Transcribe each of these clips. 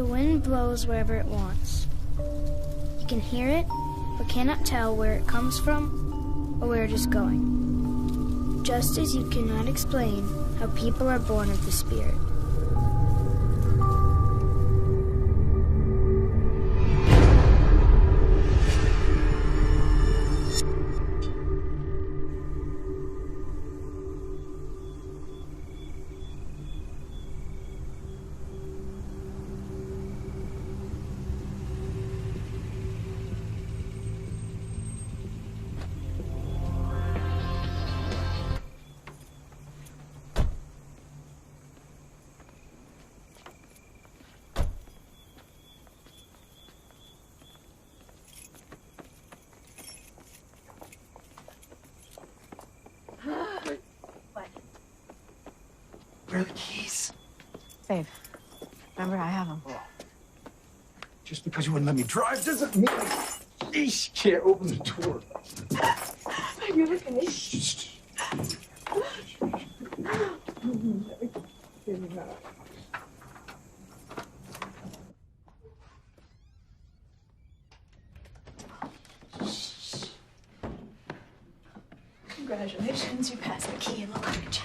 The wind blows wherever it wants. You can hear it, but cannot tell where it comes from or where it is going. Just as you cannot explain how people are born of the Spirit. Where are the keys? Babe, remember, I have them. Oh. Just because you wouldn't let me drive doesn't mean you can't open the door. Babe, you're looking at Congratulations, you passed the key in the luggage.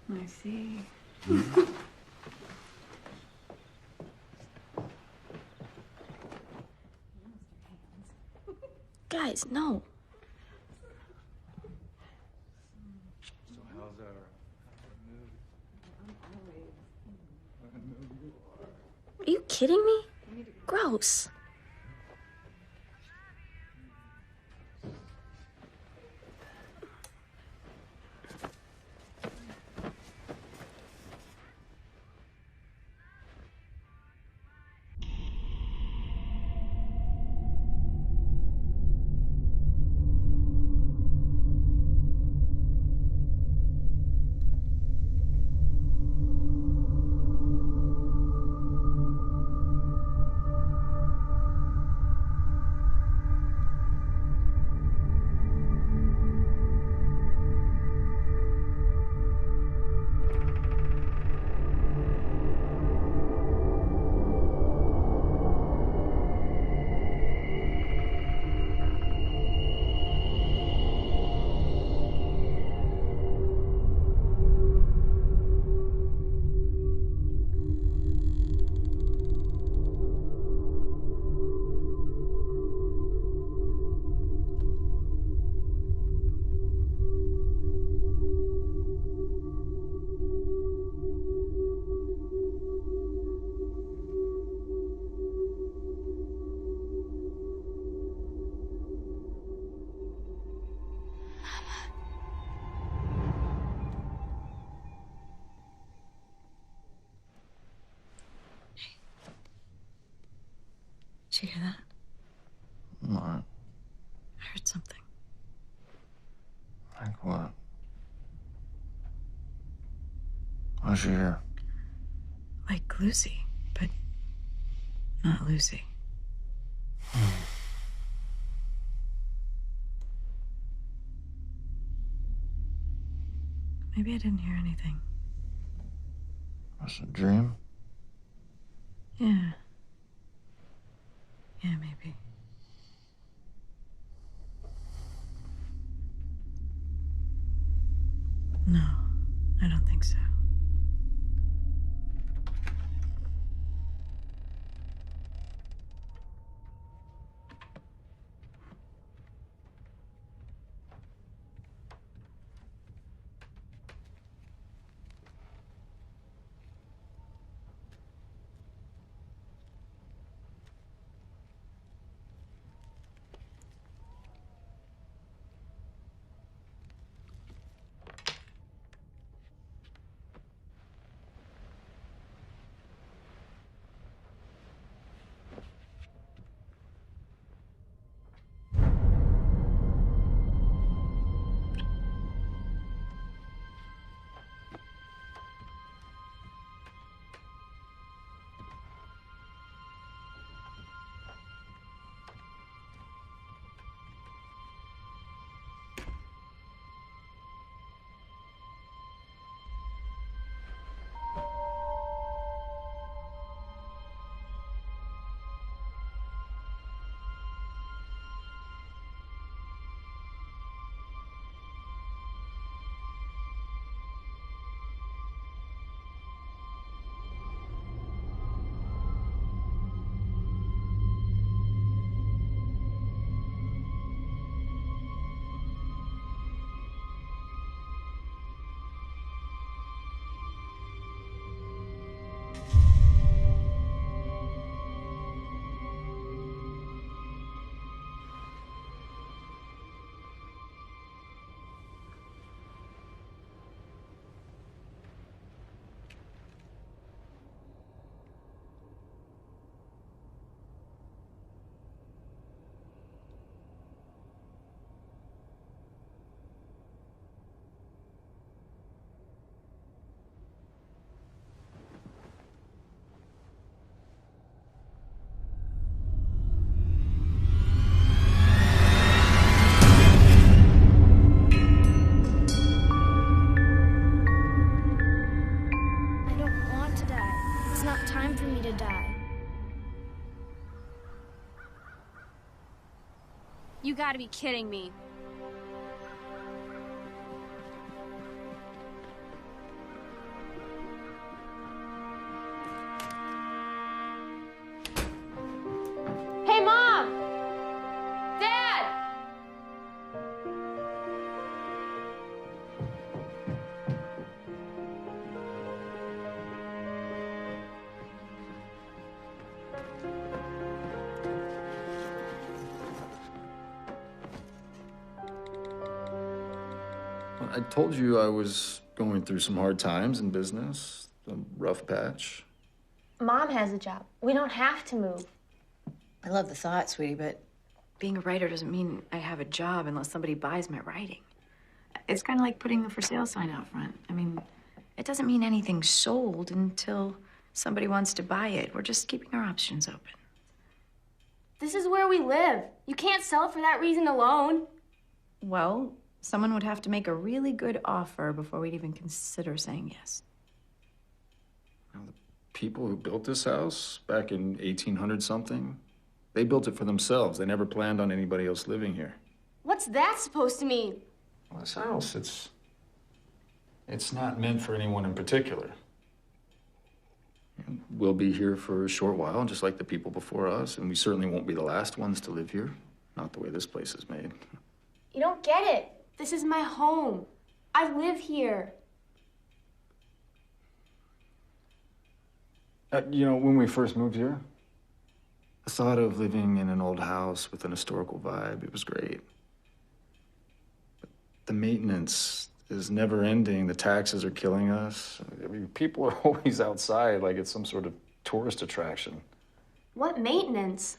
I see. Guys, no. So how's our Are you kidding me? Gross. Did you hear that? What? I heard something. Like what? What'd you hear? Like Lucy, but not Lucy. Maybe I didn't hear anything. Was it a dream? Yeah. Yeah, maybe. No, I don't think so. to die. You gotta be kidding me. Hey, Mom! Dad! I told you I was going through some hard times in business, a rough patch. Mom has a job. We don't have to move. I love the thought, sweetie, but being a writer doesn't mean I have a job unless somebody buys my writing. It's kind of like putting the for sale sign out front. I mean, it doesn't mean anything's sold until somebody wants to buy it. We're just keeping our options open. This is where we live. You can't sell it for that reason alone. Well, someone would have to make a really good offer before we'd even consider saying yes. You know, the people who built this house back in 1800-something, they built it for themselves. They never planned on anybody else living here. What's that supposed to mean? Well, this house, it's not meant for anyone in particular. We'll be here for a short while, just like the people before us, and we certainly won't be the last ones to live here. Not the way this place is made. You don't get it. This is my home. I live here. You know, when we first moved here, the thought of living in an old house with an historical vibe, it was great. But the maintenance is never ending. The taxes are killing us. I mean, people are always outside like it's some sort of tourist attraction. What maintenance?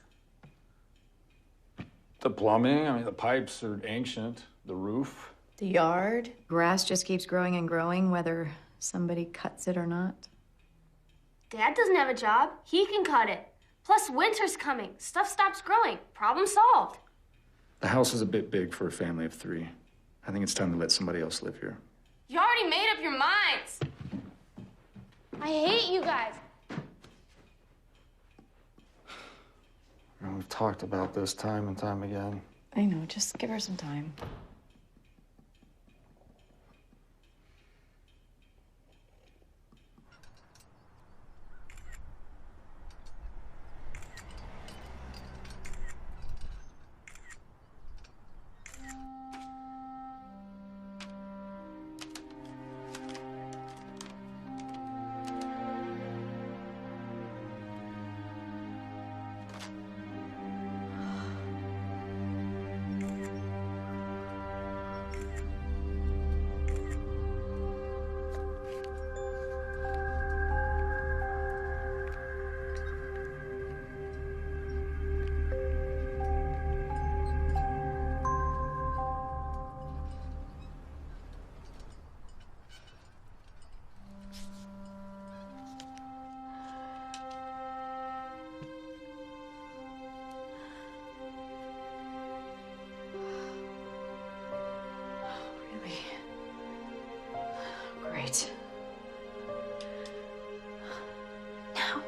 The plumbing, I mean, the pipes are ancient. The roof. The yard. Grass just keeps growing and growing, whether somebody cuts it or not. Dad doesn't have a job. He can cut it. Plus, winter's coming. Stuff stops growing. Problem solved. The house is a bit big for a family of 3. I think it's time to let somebody else live here. You already made up your minds. I hate you guys. You know, we've talked about this time and time again. I know, just give her some time. Great. Now.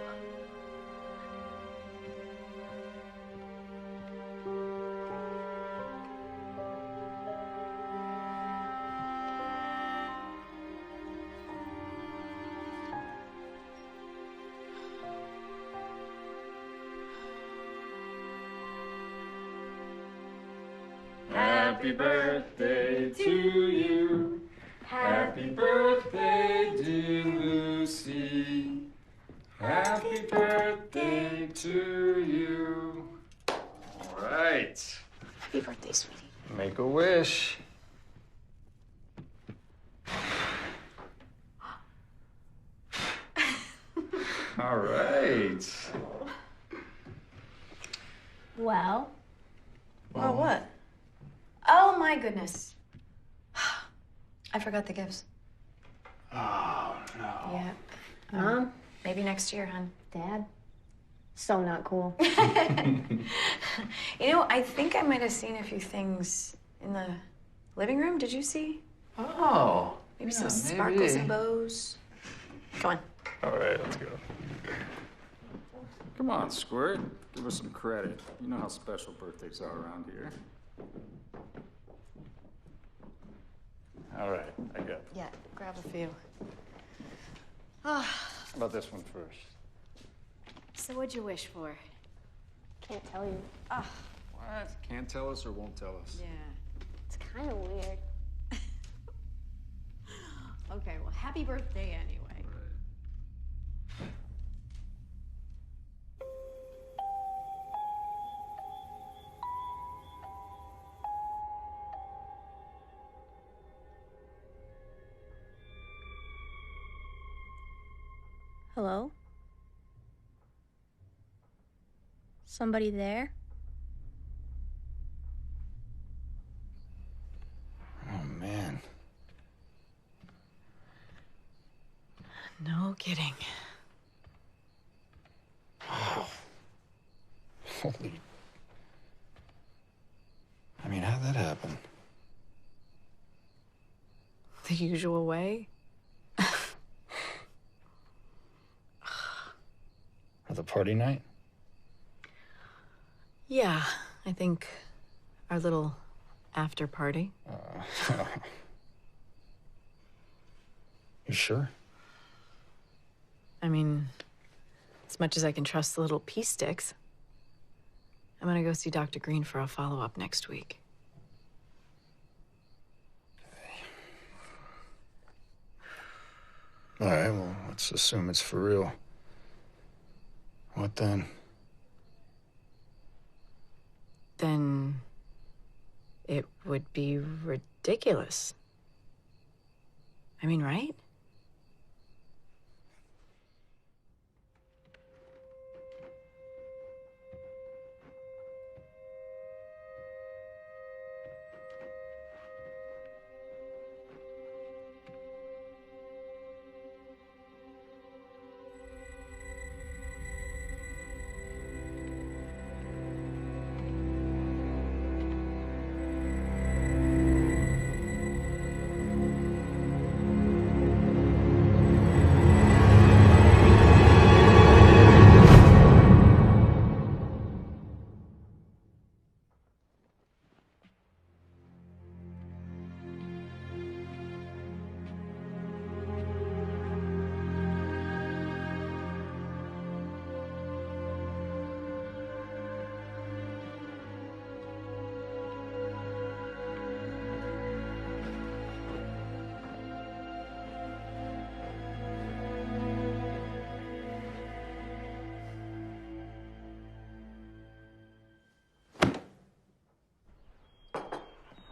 Happy birthday to you. Happy birthday, dear Lucy. Happy birthday to you. All right. Happy birthday, sweetie. Make a wish. All right. Well? Oh, what? Oh, my goodness. I forgot the gifts. Oh, no. Yeah. Mom? Maybe next year, hon. Dad? So not cool. You know, I think I might have seen a few things in the living room. Did you see? Oh. Maybe yeah, some sparkles and bows. Come on. All right, let's go. Come on, Squirt. Give us some credit. You know how special birthdays are around here. All right, I got it. Yeah, grab a few. How about this one first? So what'd you wish for? Can't tell you. What? Can't tell us or won't tell us? Yeah. It's kind of weird. Okay, well, happy birthday anyway. Hello? Somebody there? Oh, man. No kidding. Wow. Holy... I mean, how'd that happen? The usual way? For the party night? Yeah, I think our little after party. You sure? I mean, as much as I can trust the little pea sticks. I'm gonna go see Dr. Green for a follow-up next week. All right, well, let's assume it's for real. What then? Then it would be ridiculous. I mean, right?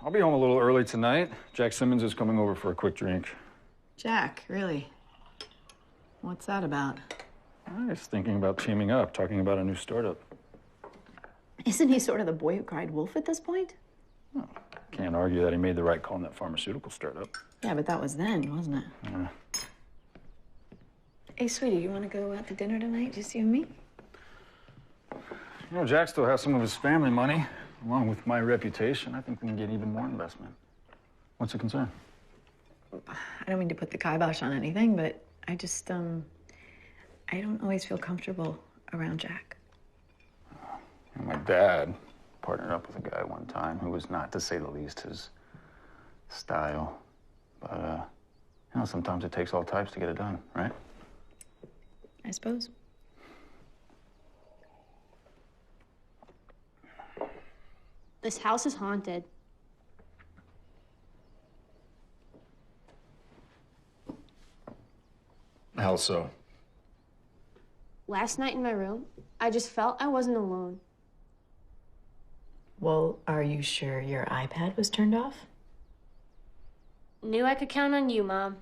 I'll be home a little early tonight. Jack Simmons is coming over for a quick drink. Jack, really? What's that about? I was thinking about teaming up, talking about a new startup. Isn't he sort of the boy who cried wolf at this point? Oh, can't argue that he made the right call in that pharmaceutical startup. Yeah, but that was then, wasn't it? Yeah. Hey, sweetie, you want to go out to dinner tonight, just you and me? You know, Jack still has some of his family money. Along with my reputation, I think we can get even more investment. What's the concern? I don't mean to put the kibosh on anything, but I just, I don't always feel comfortable around Jack. You know, my dad partnered up with a guy one time who was, not to say the least, his style. But, you know, sometimes it takes all types to get it done, right? I suppose. This house is haunted. How so? Last night in my room, I just felt I wasn't alone. Well, are you sure your iPad was turned off? Knew I could count on you, Mom.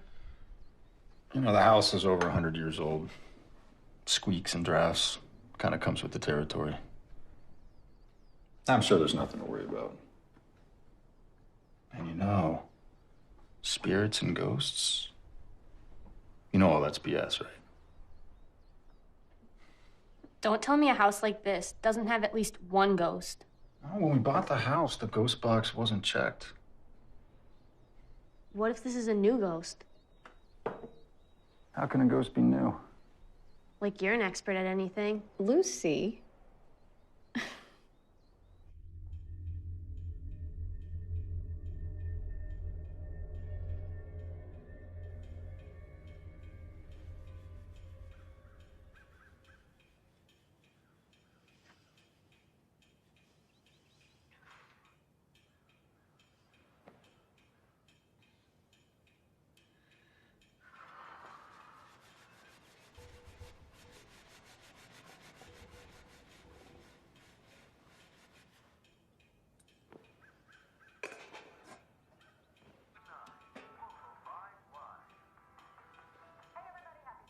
You know, the house is over 100 years old. Squeaks and drafts kind of comes with the territory. I'm sure there's nothing to worry about. And you know, spirits and ghosts, you know all that's BS, right? Don't tell me a house like this doesn't have at least one ghost. Oh, when we bought the house, the ghost box wasn't checked. What if this is a new ghost? How can a ghost be new? Like you're an expert at anything. Lucy.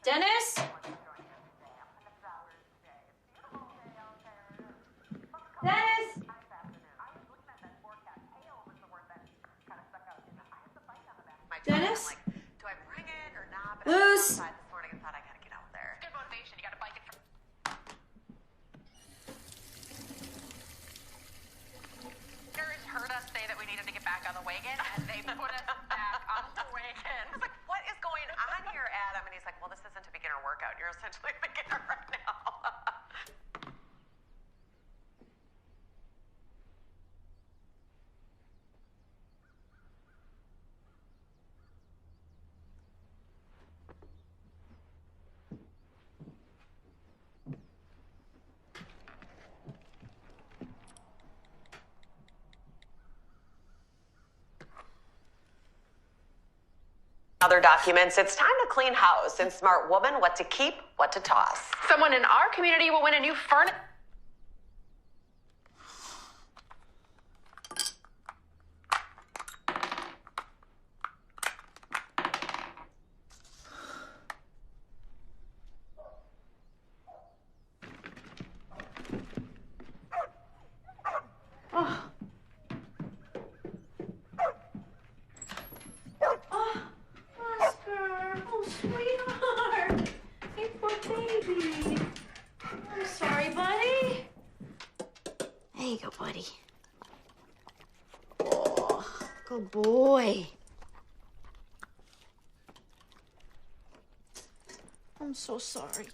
Dennis? Dennis? Dennis? Do I bring it or not? But Luz? I this morning and thought I gotta get out there. Good motivation. You gotta bike it from. Heard us say that we needed to get back on the wagon, and they put us back on the wagon. I was like, what is going on here, Adam? And he's like, well, this isn't a beginner workout. You're essentially a beginner right now. Other documents, it's time to clean house and smart woman what to keep, what to toss. Someone in our community will win a new furnace. There you go, buddy. Oh, good boy. I'm so sorry.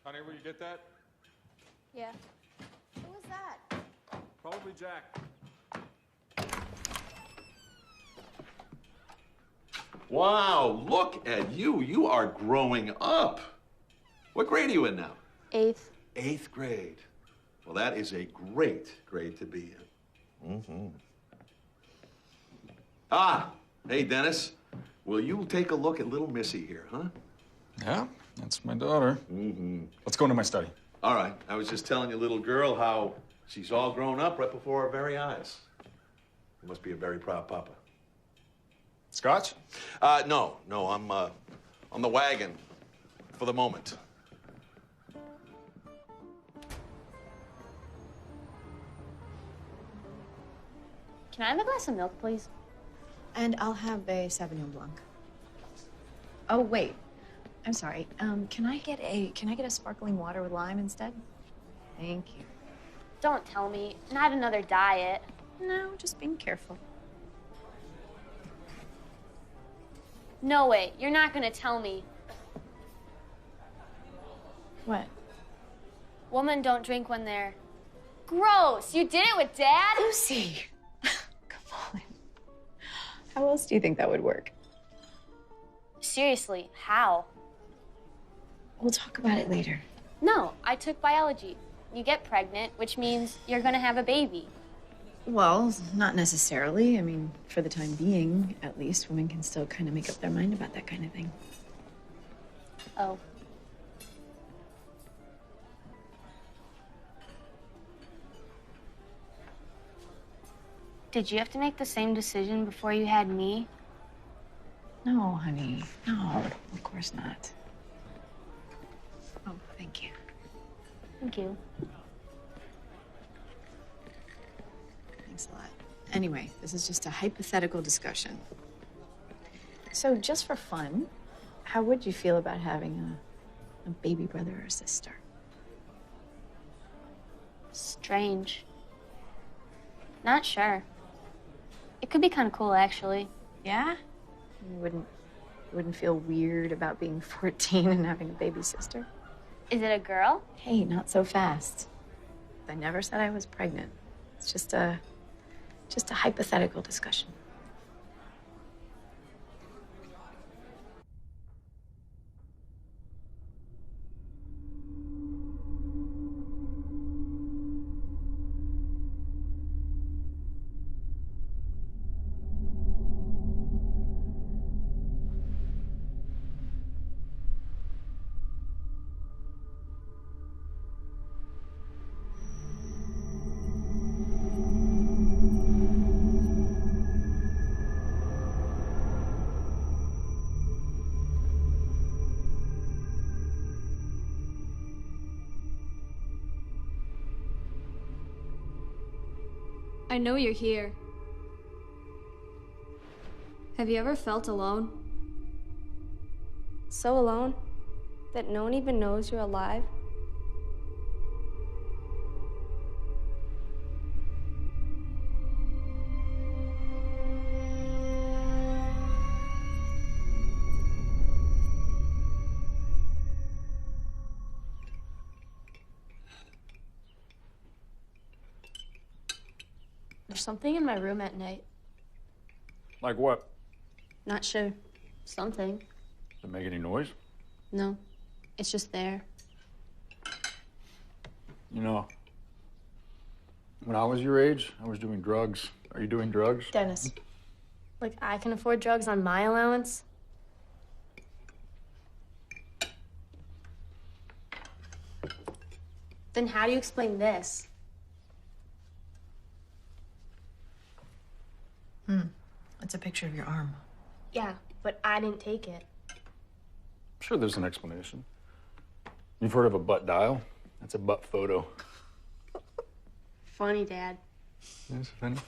Honey, will you get that? Yeah. Who was that? Probably Jack. Wow, look at you. You are growing up. What grade are you in now? 8th. 8th grade. Well, that is a great grade to be in. Mm-hmm. Ah, hey, Dennis. Will you take a look at little Missy here, huh? Yeah, that's my daughter. Mm-hmm. Let's go into my study. All right. I was just telling your little girl how she's all grown up right before our very eyes. You must be a very proud papa. Scotch? No. I'm on the wagon for the moment. Can I have a glass of milk, please? And I'll have a Sauvignon Blanc. Oh, wait. I'm sorry. Can I get a sparkling water with lime instead? Thank you. Don't tell me. Not another diet. No, just being careful. No way. You're not gonna tell me. What? Women don't drink when they're gross. You did it with Dad? Lucy! Come on. How else do you think that would work? Seriously, how? We'll talk about it later. No, I took biology. You get pregnant, which means you're gonna have a baby. Well, not necessarily. I mean, for the time being, at least, women can still kind of make up their mind about that kind of thing. Oh. Did you have to make the same decision before you had me? No, honey. No, of course not. Oh, thank you. Thank you. Anyway, this is just a hypothetical discussion. So just for fun, how would you feel about having a baby brother or sister? Strange. Not sure. It could be kind of cool, actually. Yeah? You wouldn't feel weird about being 14 and having a baby sister? Is it a girl? Hey, not so fast. I never said I was pregnant. It's just a hypothetical discussion. I know you're here. Have you ever felt alone? So alone that no one even knows you're alive? There's something in my room at night. Like what? Not sure. Something. Does it make any noise? No. It's just there. You know, when I was your age, I was doing drugs. Are you doing drugs? Dennis. Like I can afford drugs on my allowance? Then how do you explain this? It's a picture of your arm. Yeah, but I didn't take it. I'm sure there's an explanation. You've heard of a butt dial? That's a butt photo. Funny, Dad. Yes, funny.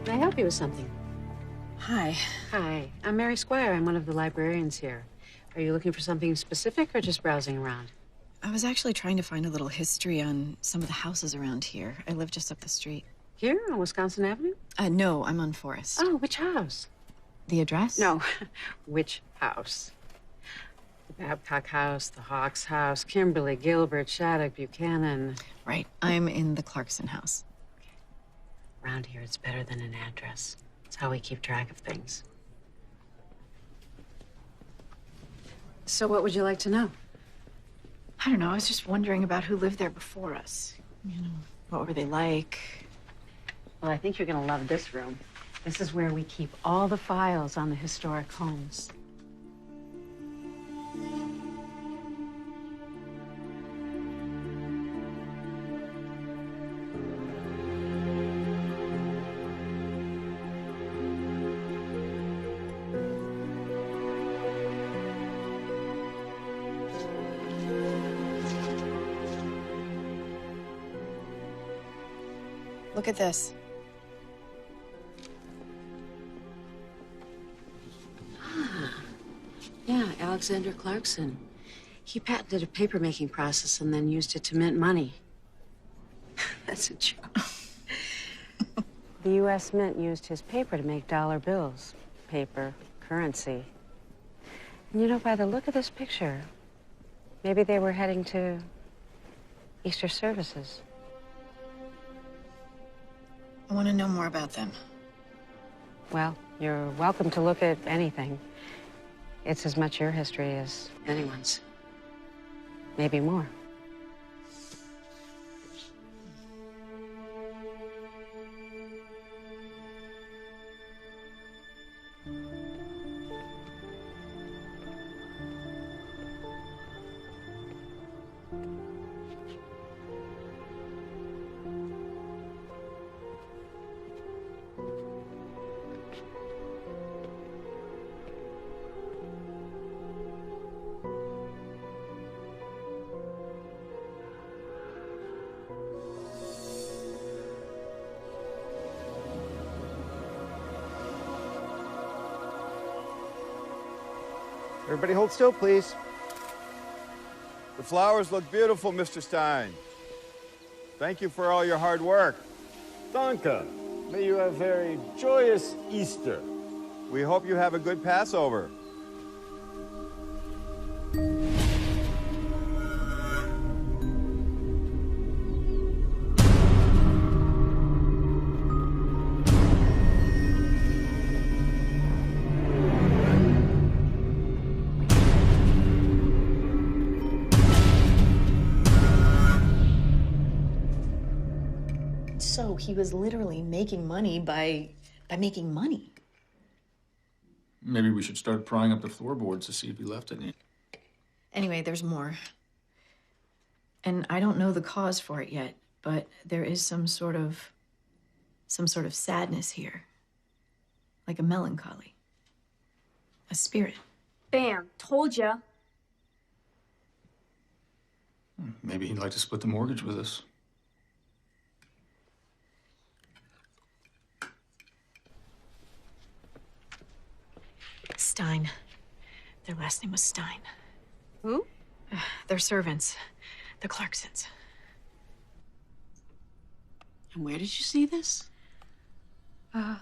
Can I help you with something? Hi. Hi, I'm Mary Squire. I'm one of the librarians here. Are you looking for something specific or just browsing around? I was actually trying to find a little history on some of the houses around here. I live just up the street. Here on Wisconsin Avenue? No, I'm on Forest. Oh, which house? The address? No, which house? The Babcock House, the Hawks House, Kimberly, Gilbert, Shattuck, Buchanan. Right. I'm in the Clarkson house. Around here, it's better than an address. It's how we keep track of things. So what would you like to know? I don't know. I was just wondering about who lived there before us. You know, what were they like? Well, I think you're gonna love this room. This is where we keep all the files on the historic homes. Look at this. Yeah, Alexander Clarkson. He patented a paper-making process and then used it to mint money. That's a joke. The U.S. Mint used his paper to make dollar bills. Paper, currency. And you know, by the look of this picture, maybe they were heading to Easter services. I want to know more about them. Well, you're welcome to look at anything. It's as much your history as anyone's. Maybe more. Everybody hold still, please. The flowers look beautiful, Mr. Stein. Thank you for all your hard work. Danke. May you have a very joyous Easter. We hope you have a good Passover. So he was literally making money by making money. Maybe we should start prying up the floorboards to see if he left any. Anyway, there's more. And I don't know the cause for it yet, but there is some sort of sadness here. Like a melancholy. A spirit. Bam, told ya. Maybe he'd like to split the mortgage with us. Stein. Their last name was Stein. Who? Their servants. The Clarksons. And where did you see this? I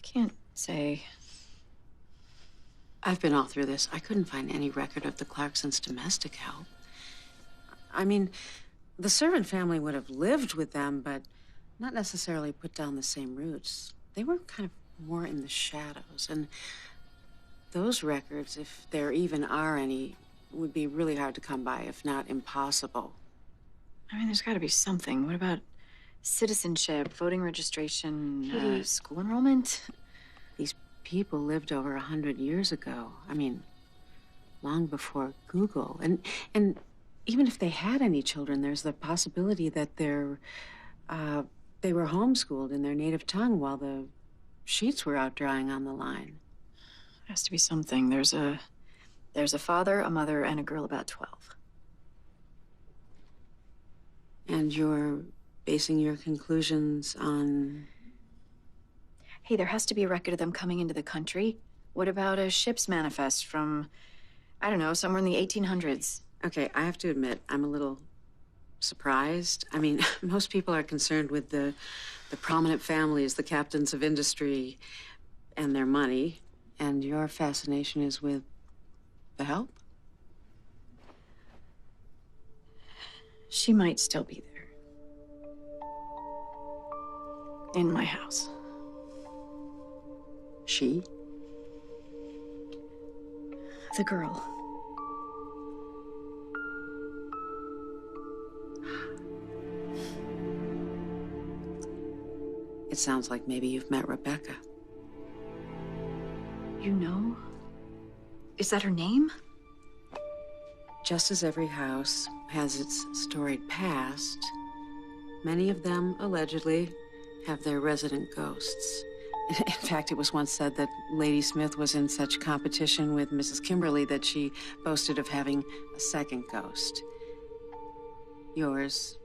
can't say. I've been all through this. I couldn't find any record of the Clarksons' domestic help. I mean, the servant family would have lived with them, but not necessarily put down the same roots. They were kind of more in the shadows. And those records, if there even are any, would be really hard to come by, if not impossible. I mean, there's got to be something. What about citizenship, voting registration, school enrollment? These people lived over 100 years ago. I mean, long before Google. And even if they had any children, there's the possibility that they were homeschooled in their native tongue while the sheets were out drying on the line. There has to be something. There's a father, a mother, and a girl about 12. And you're basing your conclusions on... Hey, there has to be a record of them coming into the country. What about a ship's manifest from, I don't know, somewhere in the 1800s? Okay, I have to admit, I'm a little surprised. I mean, most people are concerned with the prominent families, the captains of industry, and their money. And your fascination is with the help? She might still be there. In my house. She? The girl. It sounds like maybe you've met Rebecca. You know? Is that her name? Just as every house has its storied past, many of them, allegedly, have their resident ghosts. In fact, it was once said that Lady Smith was in such competition with Mrs. Kimberly that she boasted of having a second ghost. Yours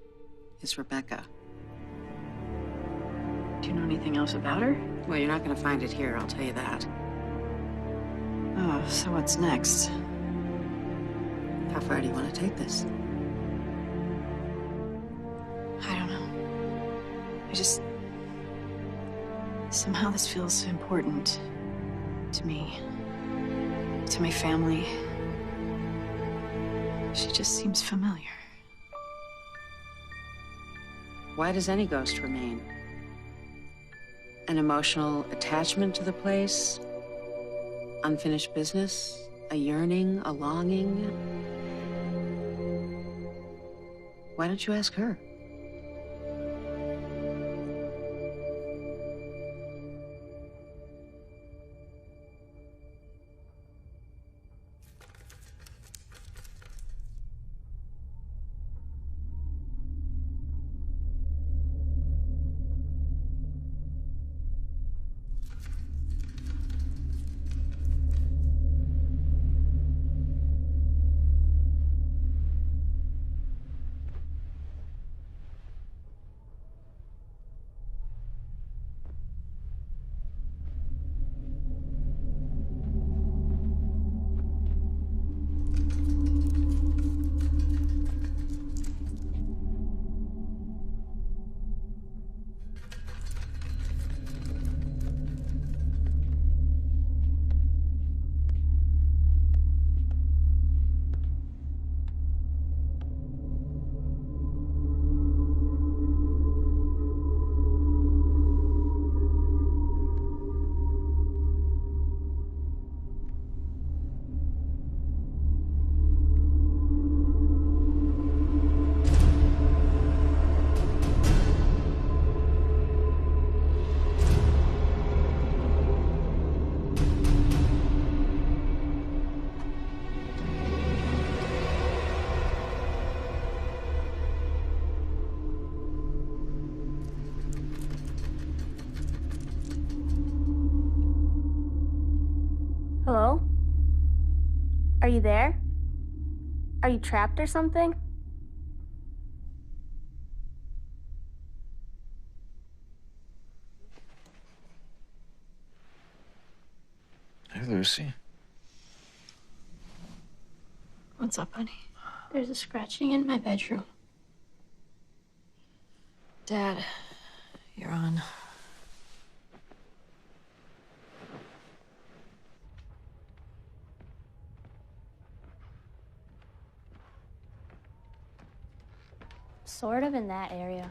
is Rebecca. Do you know anything else about her? Well, you're not going to find it here, I'll tell you that. Oh, so what's next? How far do you want to take this? I don't know. Somehow this feels important to me, to my family. She just seems familiar. Why does any ghost remain? An emotional attachment to the place? Unfinished business? A yearning? A longing? Why don't you ask her? Hello? Are you there? Are you trapped or something? Hey, Lucy. What's up, honey? There's a scratching in my bedroom. Dad, you're on. Sort of in that area.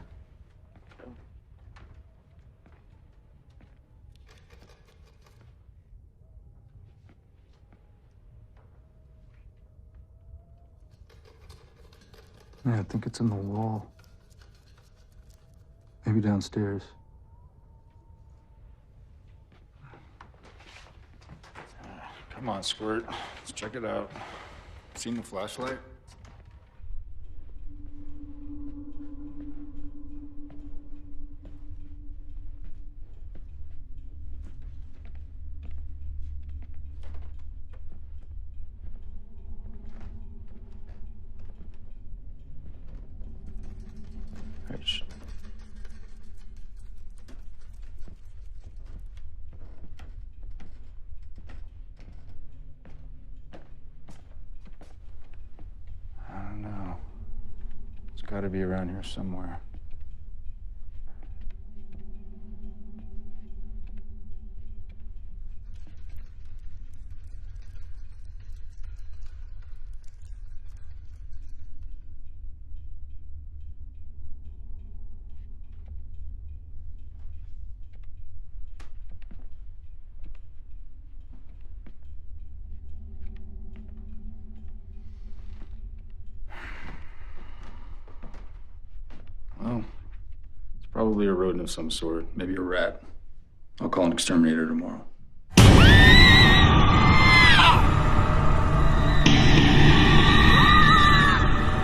Yeah, I think it's in the wall. Maybe downstairs. Come on, Squirt. Let's check it out. Seen the flashlight? I don't know. It's got to be around here somewhere. Well, it's probably a rodent of some sort, maybe a rat. I'll call an exterminator tomorrow.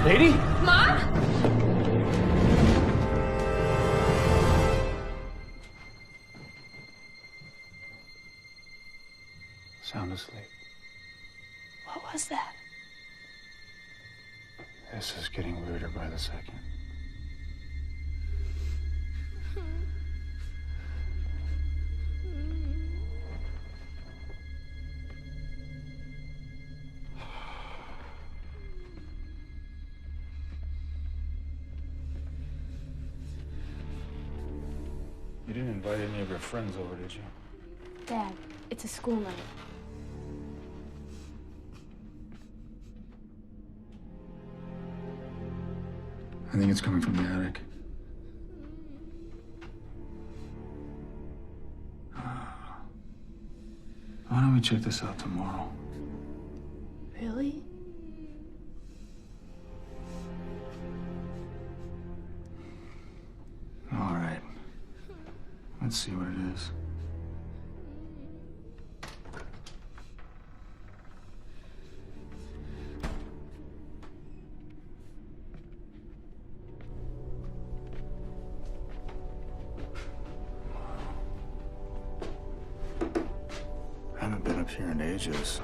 Lady? Mom? Sound asleep. What was that? This is getting weirder by the second. You didn't invite any of your friends over, did you? Dad, it's a school night. I think it's coming from the attic. Why don't we check this out tomorrow? Really? All right. Let's see what it is. I haven't been up here in ages.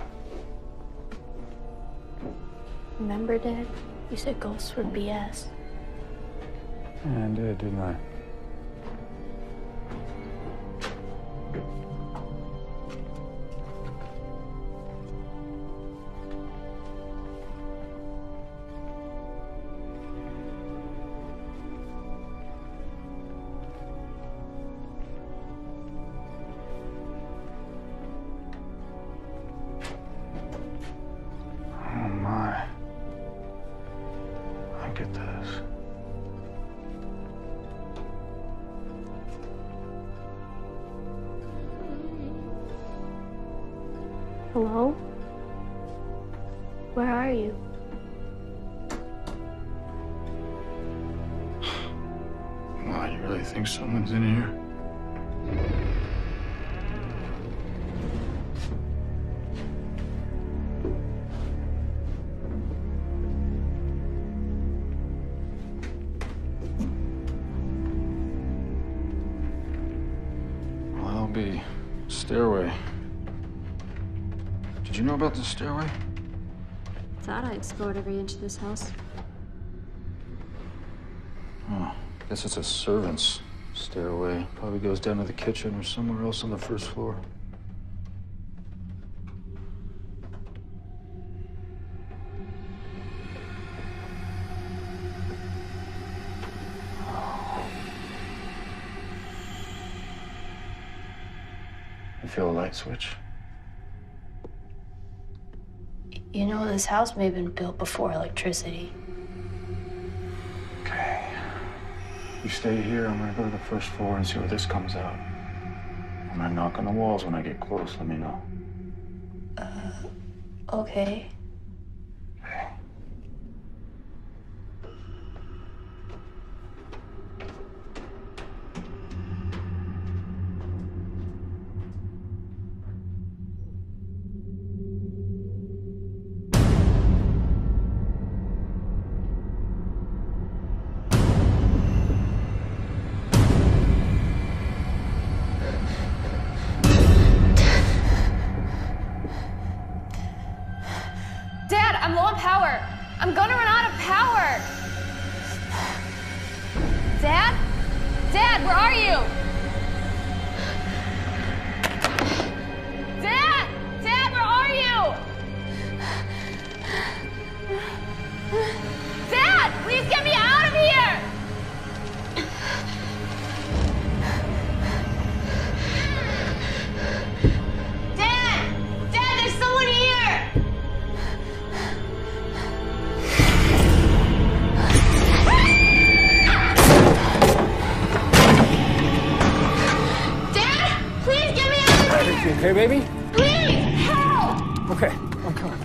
Remember, Dad? You said ghosts were BS. Yeah, I did, didn't I? Oh my. Look at this. Hello? Where are you? Wow, you really think someone's in here? Well, that'll be stairway. Did you know about this stairway? Thought I explored every inch of this house. Oh, guess it's a servant's stairway. Probably goes down to the kitchen or somewhere else on the first floor. You feel a light switch? You know, this house may have been built before electricity. Okay. You stay here, I'm gonna go to the first floor and see where this comes out. I'm gonna knock on the walls when I get close, let me know. Okay. Okay. I'm gonna run out of power. Dad? Dad, where are you? Dad! Dad, where are you? Dad, please get me out of here! Dad! Dad, there's someone here! Dad, please get me out of here! You okay, baby? Please, help! Okay, I'm coming.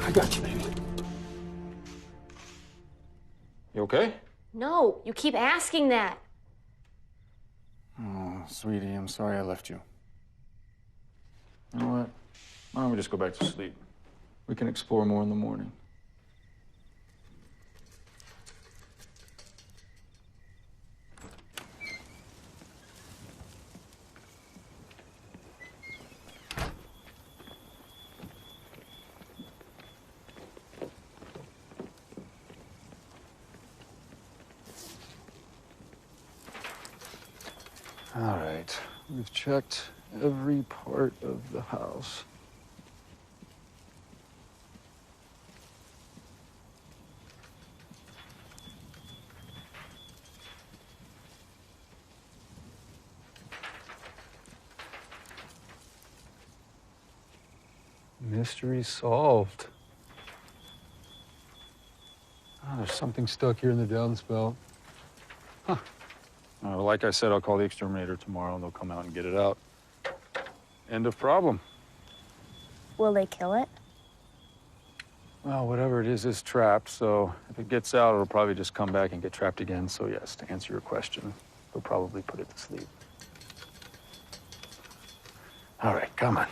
I got you, baby. You okay? No, you keep asking that. Oh, sweetie, I'm sorry I left you. You know what? Why don't we just go back to sleep? We can explore more in the morning. All right, we've checked every part of the house. Mystery solved. Oh, there's something stuck here in the downspout. Huh. Well, like I said, I'll call the exterminator tomorrow and they'll come out and get it out. End of problem. Will they kill it? Well, whatever it is trapped, so if it gets out, it'll probably just come back and get trapped again. So yes, to answer your question, they'll probably put it to sleep. All right, come on.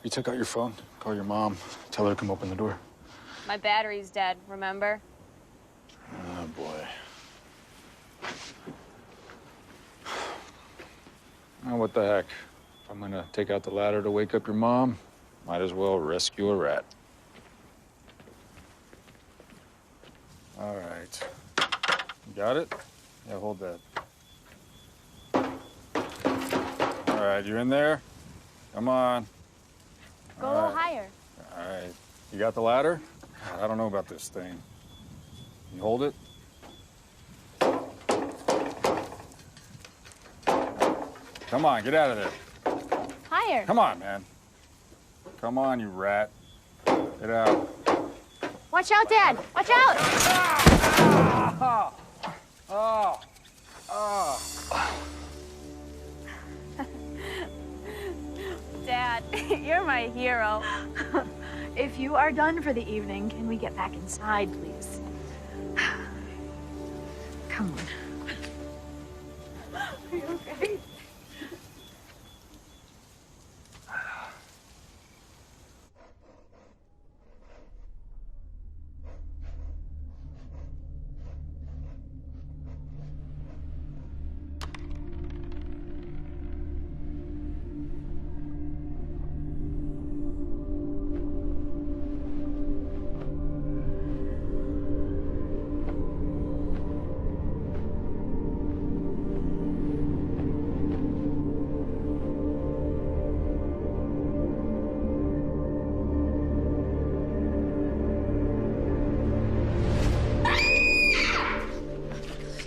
You took out your phone, call your mom, tell her to come open the door. My battery's dead, remember? Oh, boy. Now, what the heck? If I'm gonna take out the ladder to wake up your mom, might as well rescue a rat. All right. You got it? Yeah, hold that. All right, you in there? Come on. Go a little higher. All right. You got the ladder? I don't know about this thing. You hold it? Come on, get out of there. Higher. Come on, man. Come on, you rat. Get out. Watch out, Dad. Watch out. Oh. Oh. Dad, you're my hero. If you are done for the evening, can we get back inside, please? Come on. Are you okay?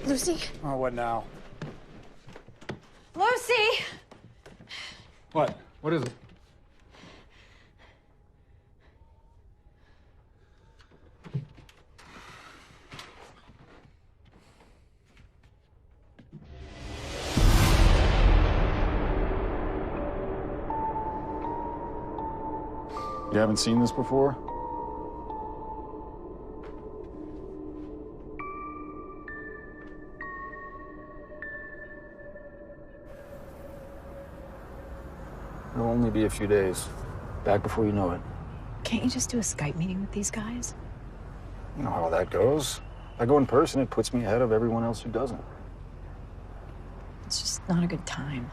Lucy? Oh, what now? Lucy! What? What is it? You haven't seen this before? It'll only be a few days. Back before you know it. Can't you just do a Skype meeting with these guys? You know how that goes. If I go in person, it puts me ahead of everyone else who doesn't. It's just not a good time.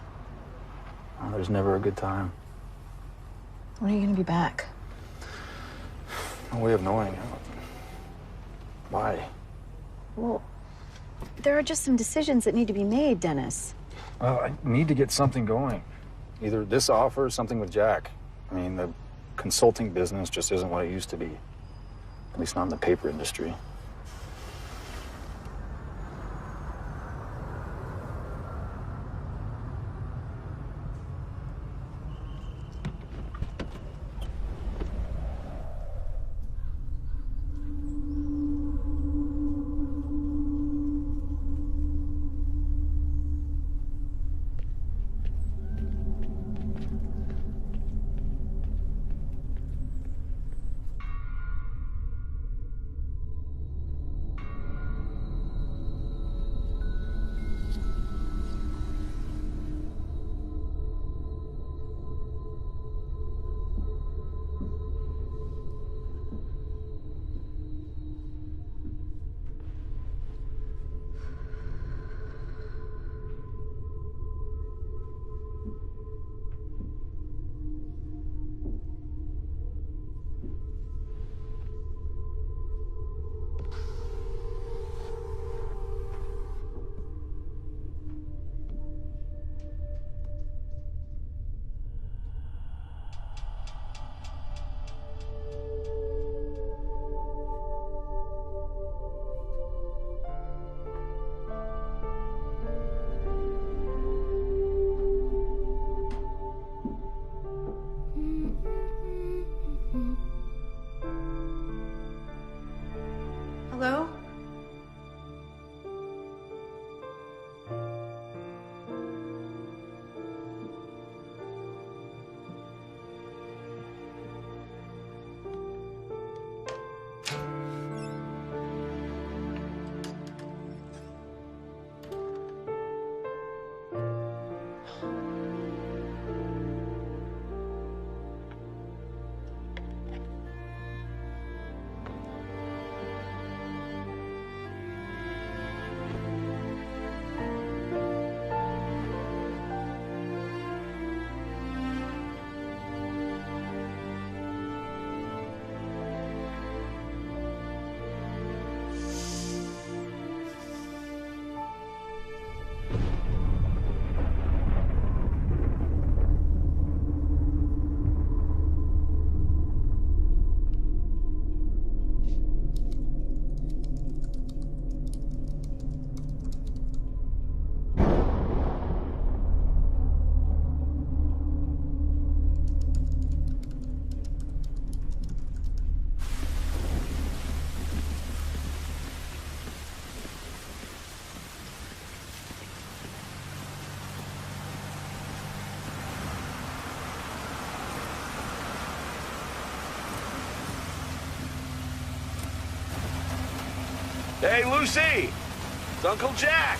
Oh, there's never a good time. When are you gonna be back? No way of knowing. Why? Well, there are just some decisions that need to be made, Dennis. Well, I need to get something going. Either this offer or something with Jack. I mean, the consulting business just isn't what it used to be. At least not in the paper industry. Hello? Hey, Lucy! It's Uncle Jack!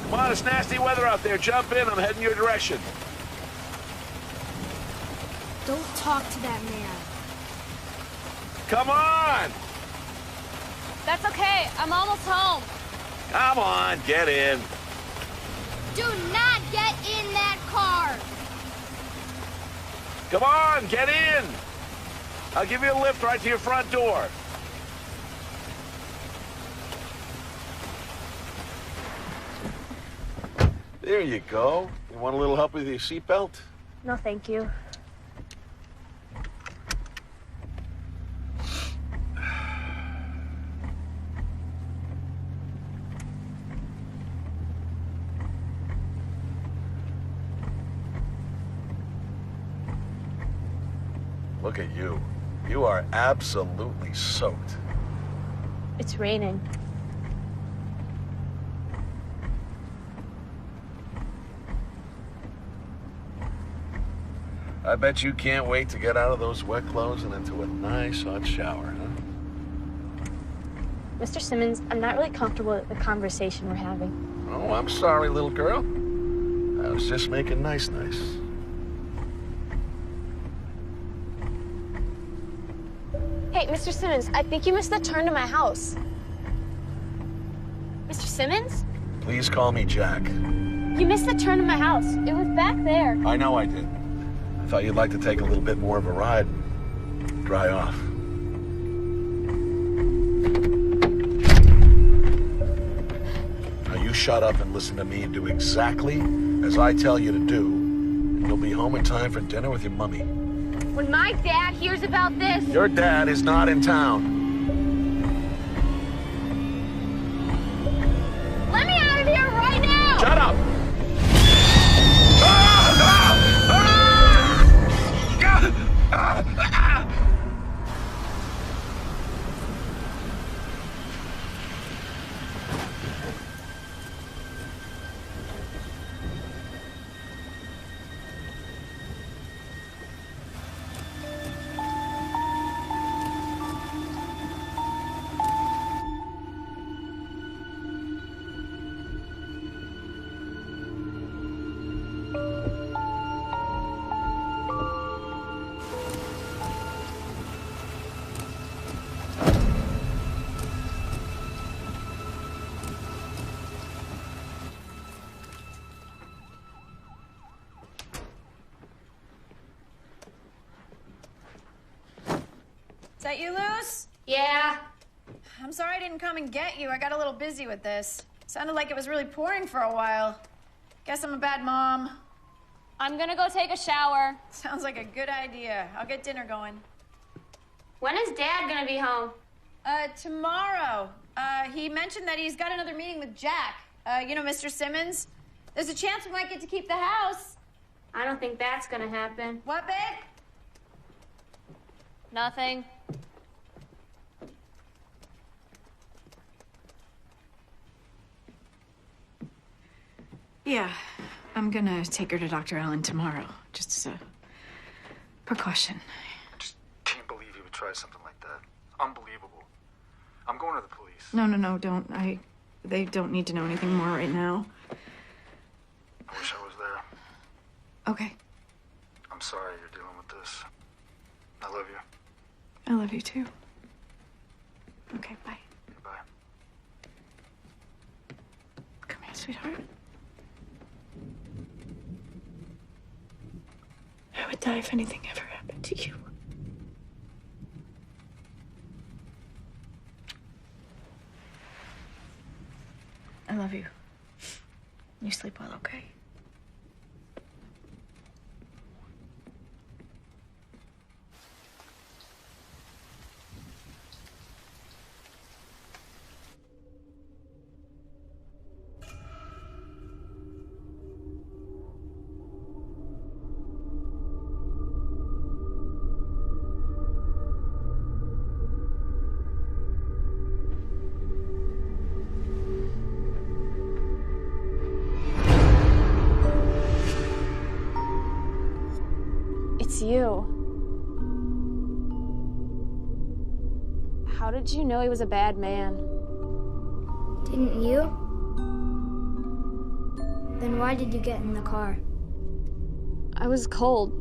Come on, it's nasty weather out there. Jump in, I'm heading your direction. Don't talk to that man. Come on! That's okay. I'm almost home. Come on, get in. Do not get in that car! Come on, get in! I'll give you a lift right to your front door. There you go. You want a little help with your seatbelt? No, thank you. Look at you. You are absolutely soaked. It's raining. I bet you can't wait to get out of those wet clothes and into a nice hot shower, huh? Mr. Simmons, I'm not really comfortable with the conversation we're having. Oh, I'm sorry, little girl. I was just making nice. Hey, Mr. Simmons, I think you missed the turn to my house. Mr. Simmons? Please call me Jack. You missed the turn to my house. It was back there. I know I did. I thought you'd like to take a little bit more of a ride. Dry off. Now you shut up and listen to me and do exactly as I tell you to do, and you'll be home in time for dinner with your mummy. When my dad hears about this... Your dad is not in town. Let me out of here right now! Shut up! Is that you, Luz? Yeah. I'm sorry I didn't come and get you. I got a little busy with this. Sounded like it was really pouring for a while. Guess I'm a bad mom. I'm gonna go take a shower. Sounds like a good idea. I'll get dinner going. When is Dad gonna be home? Tomorrow. He mentioned that he's got another meeting with Jack. You know, Mr. Simmons. There's a chance we might get to keep the house. I don't think that's gonna happen. What, babe? Nothing. Yeah, I'm gonna take her to Dr. Allen tomorrow, just as a precaution. I just can't believe he would try something like that. Unbelievable. I'm going to the police. No, don't. They don't need to know anything more right now. I wish I was there. Okay. I'm sorry you're dealing with this. I love you. I love you too. Okay, bye. Bye. Come here, sweetheart. I would die if anything ever happened to you. I love you. You sleep well, okay? It's you. How did you know he was a bad man? Didn't you? Then why did you get in the car? I was cold.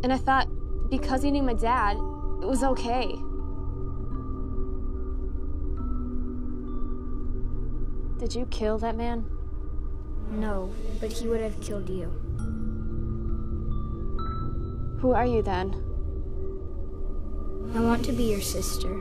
And I thought because he knew my dad, it was okay. Did you kill that man? No, but he would have killed you. Who are you then? I want to be your sister.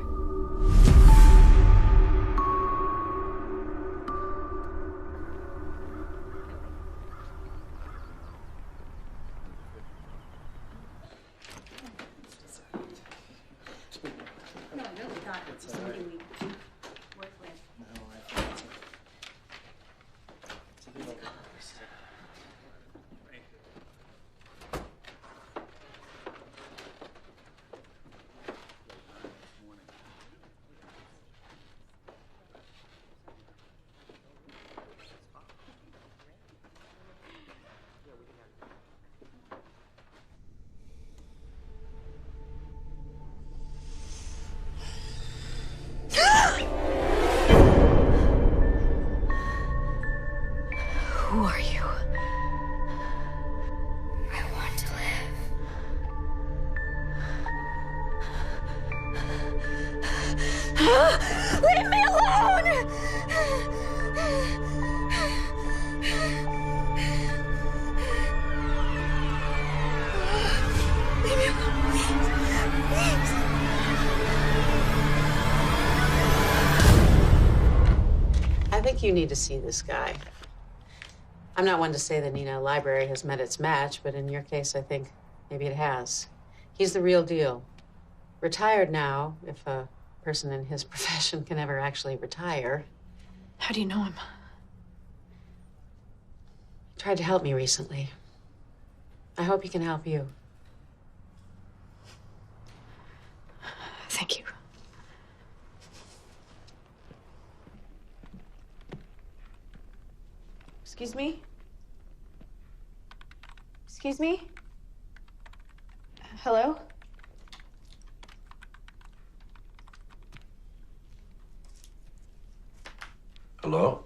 Leave me alone! Leave me alone, please. Please. I think you need to see this guy. I'm not one to say the Nina Library has met its match, but in your case, I think maybe it has. He's the real deal. Retired now, if a person in his profession can ever actually retire. How do you know him? He tried to help me recently. I hope he can help you. Thank you. Excuse me? Excuse me? Hello? Hello?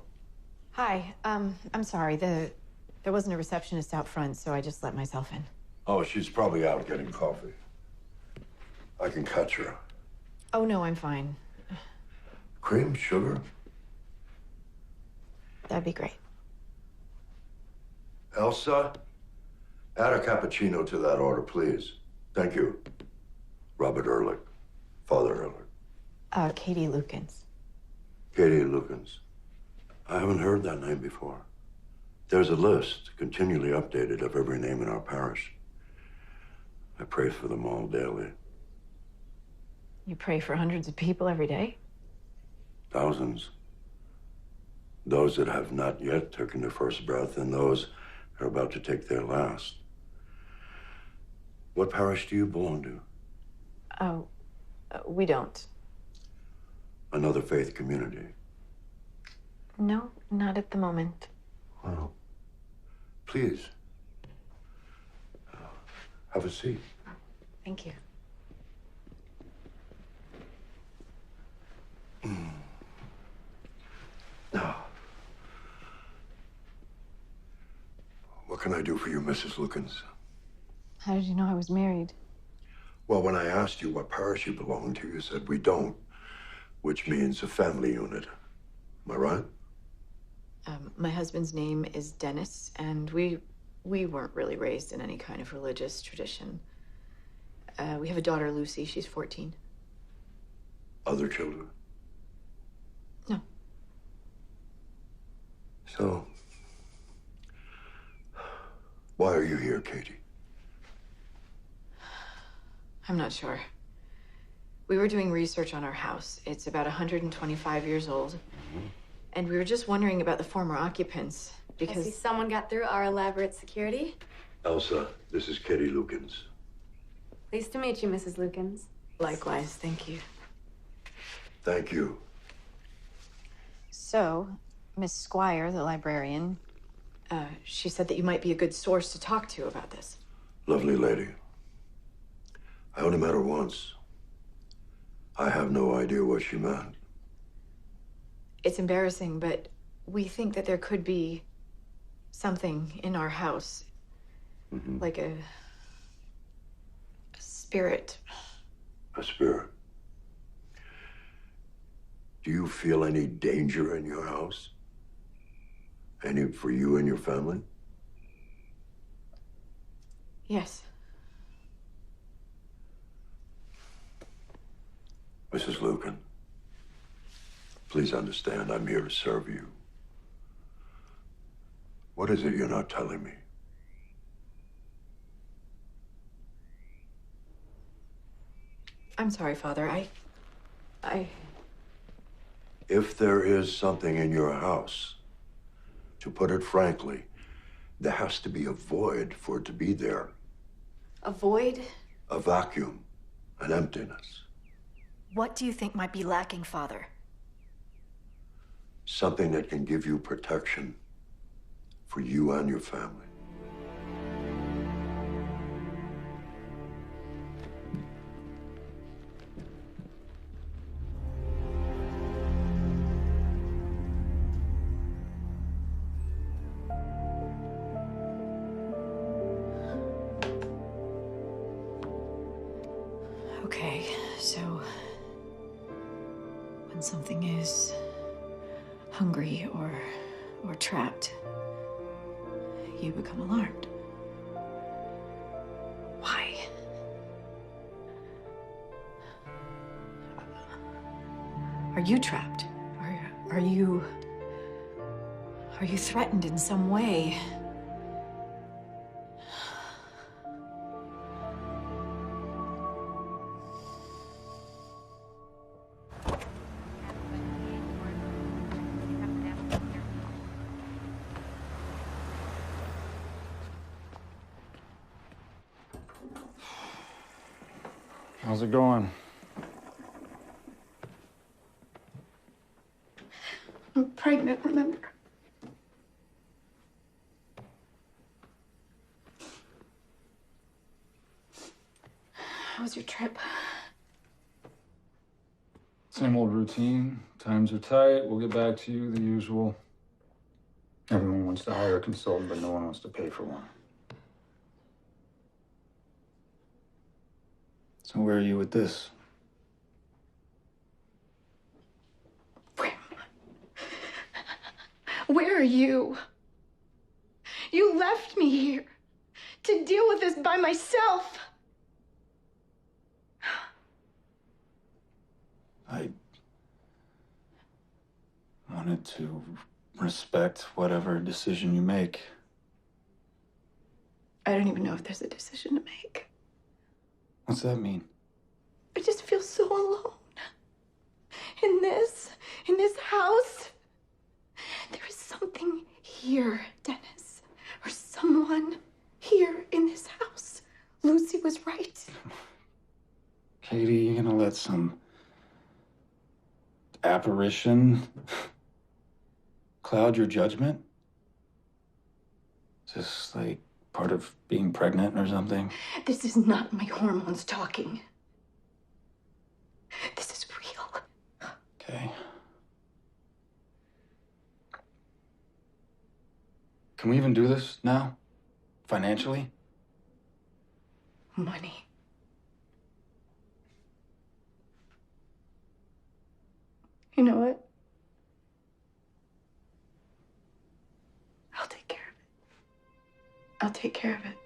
Hi, I'm sorry. There wasn't a receptionist out front, so I just let myself in. Oh, she's probably out getting coffee. I can catch her. Oh, no, I'm fine. Cream, sugar? That'd be great. Elsa, add a cappuccino to that order, please. Thank you. Robert Ehrlich. Father Ehrlich. Katie Lukens. Katie Lukens. I haven't heard that name before. There's a list, continually updated, of every name in our parish. I pray for them all daily. You pray for hundreds of people every day? Thousands. Those that have not yet taken their first breath, and those are about to take their last. What parish do you belong to? Oh, we don't. Another faith community? No, not at the moment. Well, please. Have a seat. Thank you. Now, what can I do for you, Mrs. Lukens? How did you know I was married? Well, when I asked you what parish you belong to, you said we don't, which means a family unit. Am I right? My husband's name is Dennis, and we weren't really raised in any kind of religious tradition. We have a daughter, Lucy. She's 14. Other children? No. So, why are you here, Katie? I'm not sure. We were doing research on our house. It's about 125 years old. Mm-hmm. And we were just wondering about the former occupants, because... I see someone got through our elaborate security. Elsa, this is Katie Lukens. Pleased to meet you, Mrs. Lukens. Likewise, thank you. Thank you. So, Miss Squire, the librarian, she said that you might be a good source to talk to about this. Lovely lady. I only met her once. I have no idea what she meant. It's embarrassing, but we think that there could be something in our house. Mm-hmm. Like a spirit. A spirit? Do you feel any danger in your house? Any for you and your family? Yes. Mrs. Lucan, please understand I'm here to serve you. What is it you're not telling me? I'm sorry, Father. I... If there is something in your house, to put it frankly, there has to be a void for it to be there. A void? A vacuum, an emptiness. What do you think might be lacking, Father? Something that can give you protection for you and your family. Okay, so... something is hungry or trapped, you become alarmed. Why? Are you trapped? Are you threatened in some way? How's it going? I'm pregnant, remember? How was your trip? Same old routine. Times are tight. We'll get back to you, the usual. Everyone wants to hire a consultant, but no one wants to pay for one. So where are you with this? Where are you? You left me here to deal with this by myself. I wanted to respect whatever decision you make. I don't even know if there's a decision to make. What's that mean? I just feel so alone. In this house. There is something here, Dennis. Or someone here in this house. Lucy was right. Katie, you're gonna let some apparition cloud your judgment? Is this like part of being pregnant or something? This is not my hormones talking. This is real. Okay. Can we even do this now? Financially? Money. You know what? I'll take care of it. I'll take care of it.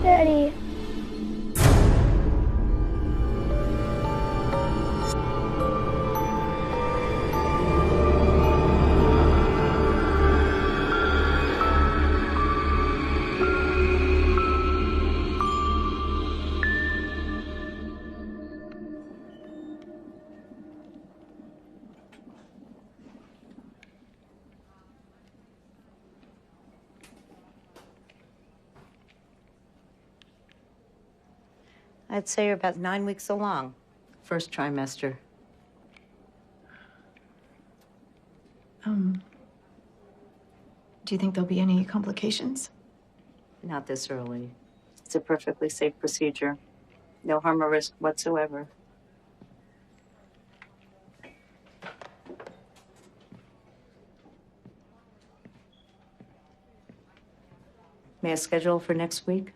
Daddy. I'd say you're about 9 weeks along, first trimester. Do you think there'll be any complications? Not this early. It's a perfectly safe procedure. No harm or risk whatsoever. May I schedule for next week?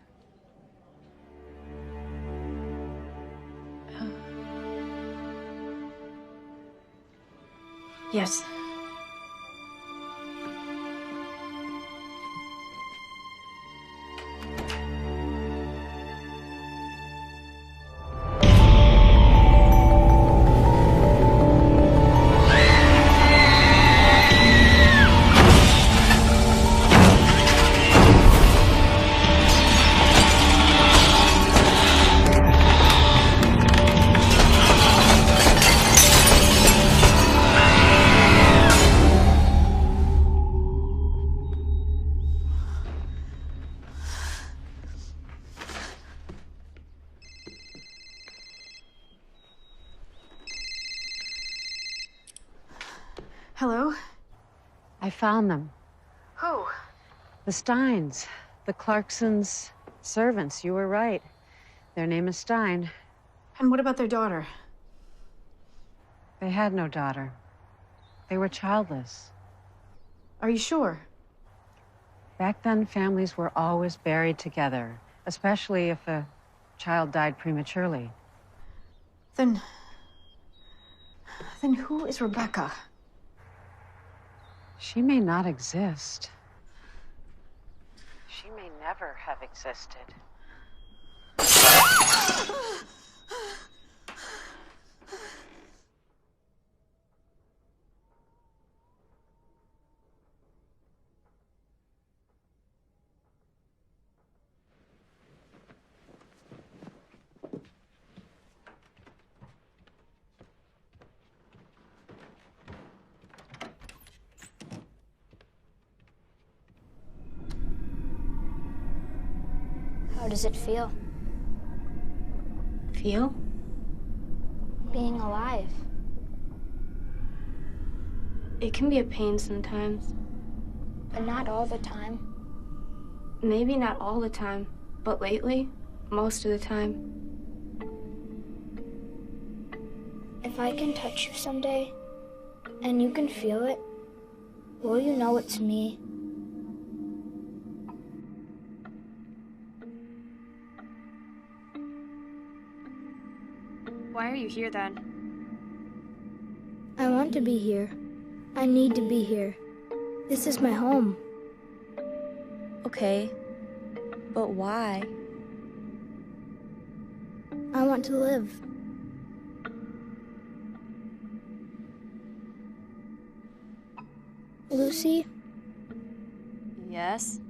Yes. Hello? I found them. Who? The Steins. The Clarksons' servants. You were right. Their name is Stein. And what about their daughter? They had no daughter. They were childless. Are you sure? Back then, families were always buried together, especially if a child died prematurely. Then who is Rebecca? She may not exist. She may never have existed. How does it feel? Feel? Being alive. It can be a pain sometimes. But not all the time. Maybe not all the time, but lately, most of the time. If I can touch you someday, and you can feel it, will you know it's me? Why are you here then? I want to be here. I need to be here. This is my home. Okay, but why? I want to live. Lucy? Yes?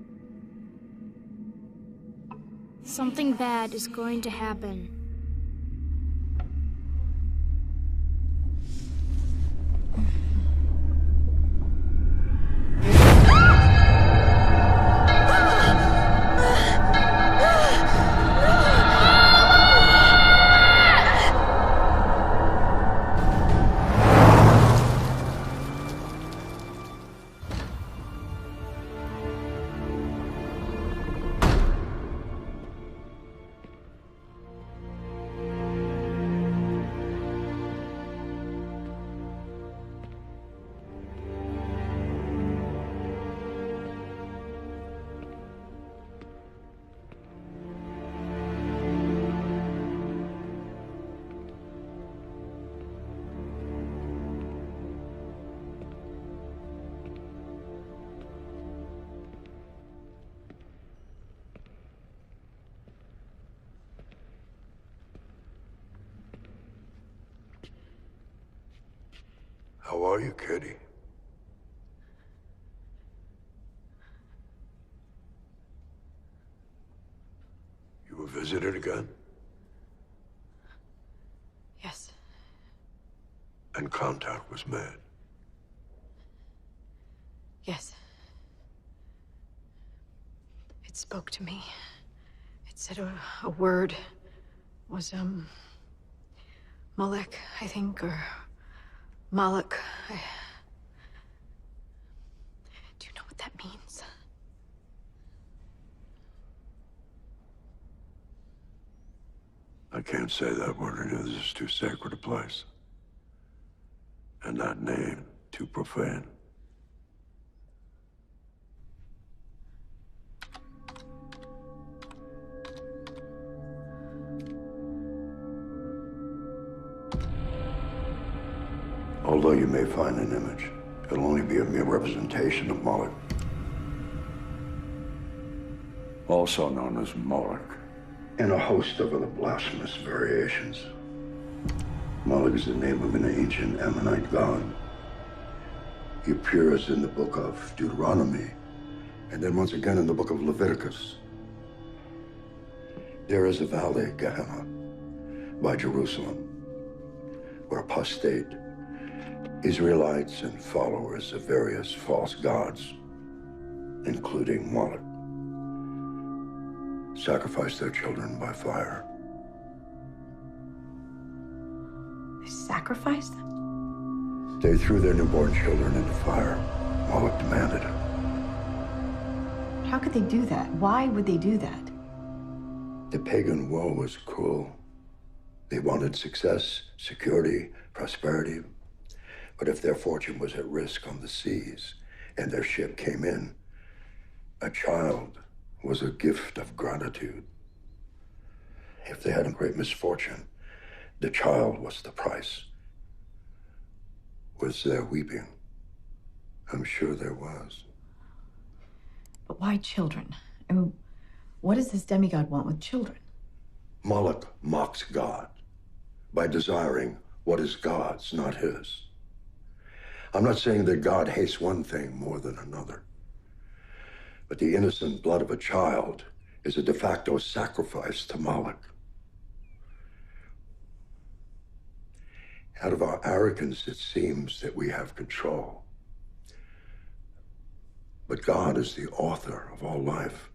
Something bad is going to happen. How are you, Kitty? You were visited again? Yes. And contact was made? Yes. It spoke to me. It said a word. It was, Molek, I think, or Moloch. Do you know what that means? I can't say that word. I know this is too sacred a place. And that name, too profane. Although you may find an image, it'll only be a mere representation of Moloch. Also known as Moloch, in a host of other blasphemous variations. Moloch is the name of an ancient Ammonite god. He appears in the book of Deuteronomy, and then once again in the book of Leviticus. There is a valley, Gehenna, by Jerusalem, where apostate Israelites and followers of various false gods, including Moloch, sacrifice their children by fire. They sacrifice them? They threw their newborn children into fire. Moloch demanded it. How could they do that? Why would they do that? The pagan world was cruel. They wanted success, security, prosperity. But if their fortune was at risk on the seas and their ship came in, a child was a gift of gratitude. If they had a great misfortune, the child was the price. Was there weeping? I'm sure there was. But why children? I mean, what does this demigod want with children? Moloch mocks God by desiring what is God's, not his. I'm not saying that God hates one thing more than another, but the innocent blood of a child is a de facto sacrifice to Moloch. Out of our arrogance, it seems that we have control. But God is the author of all life.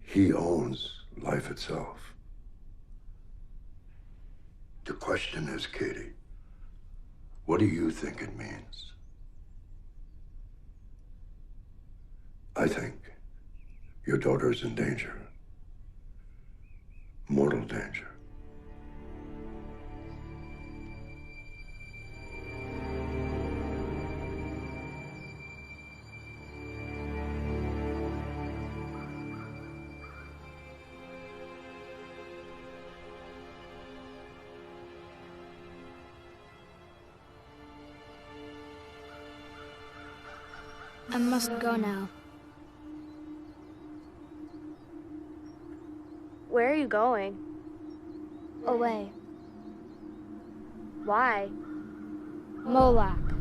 He owns life itself. The question is, Katie, what do you think it means? I think your daughter is in danger. Mortal danger. I must go now. Where are you going? Away. Why? Moloch.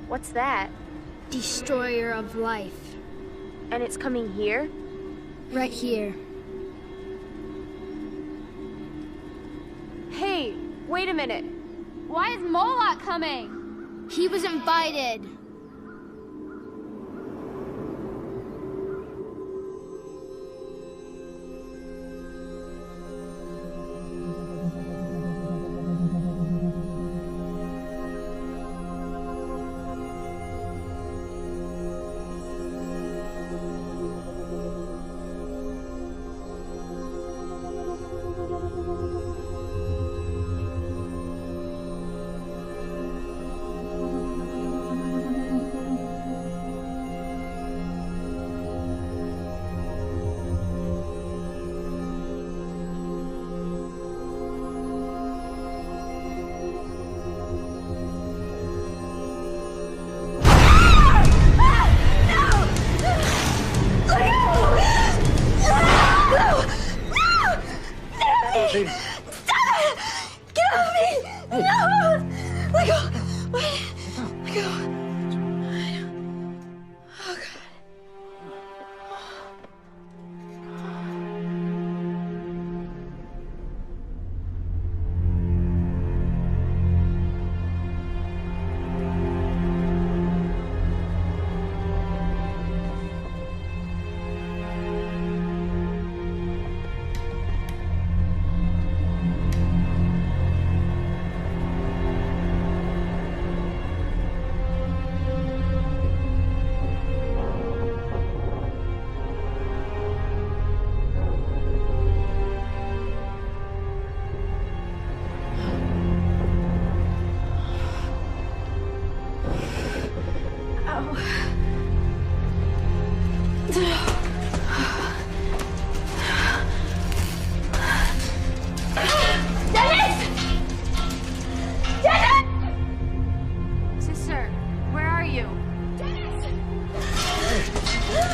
What's that? Destroyer of life. And it's coming here? Right here. Hey, wait a minute. Why is Moloch coming? He was invited.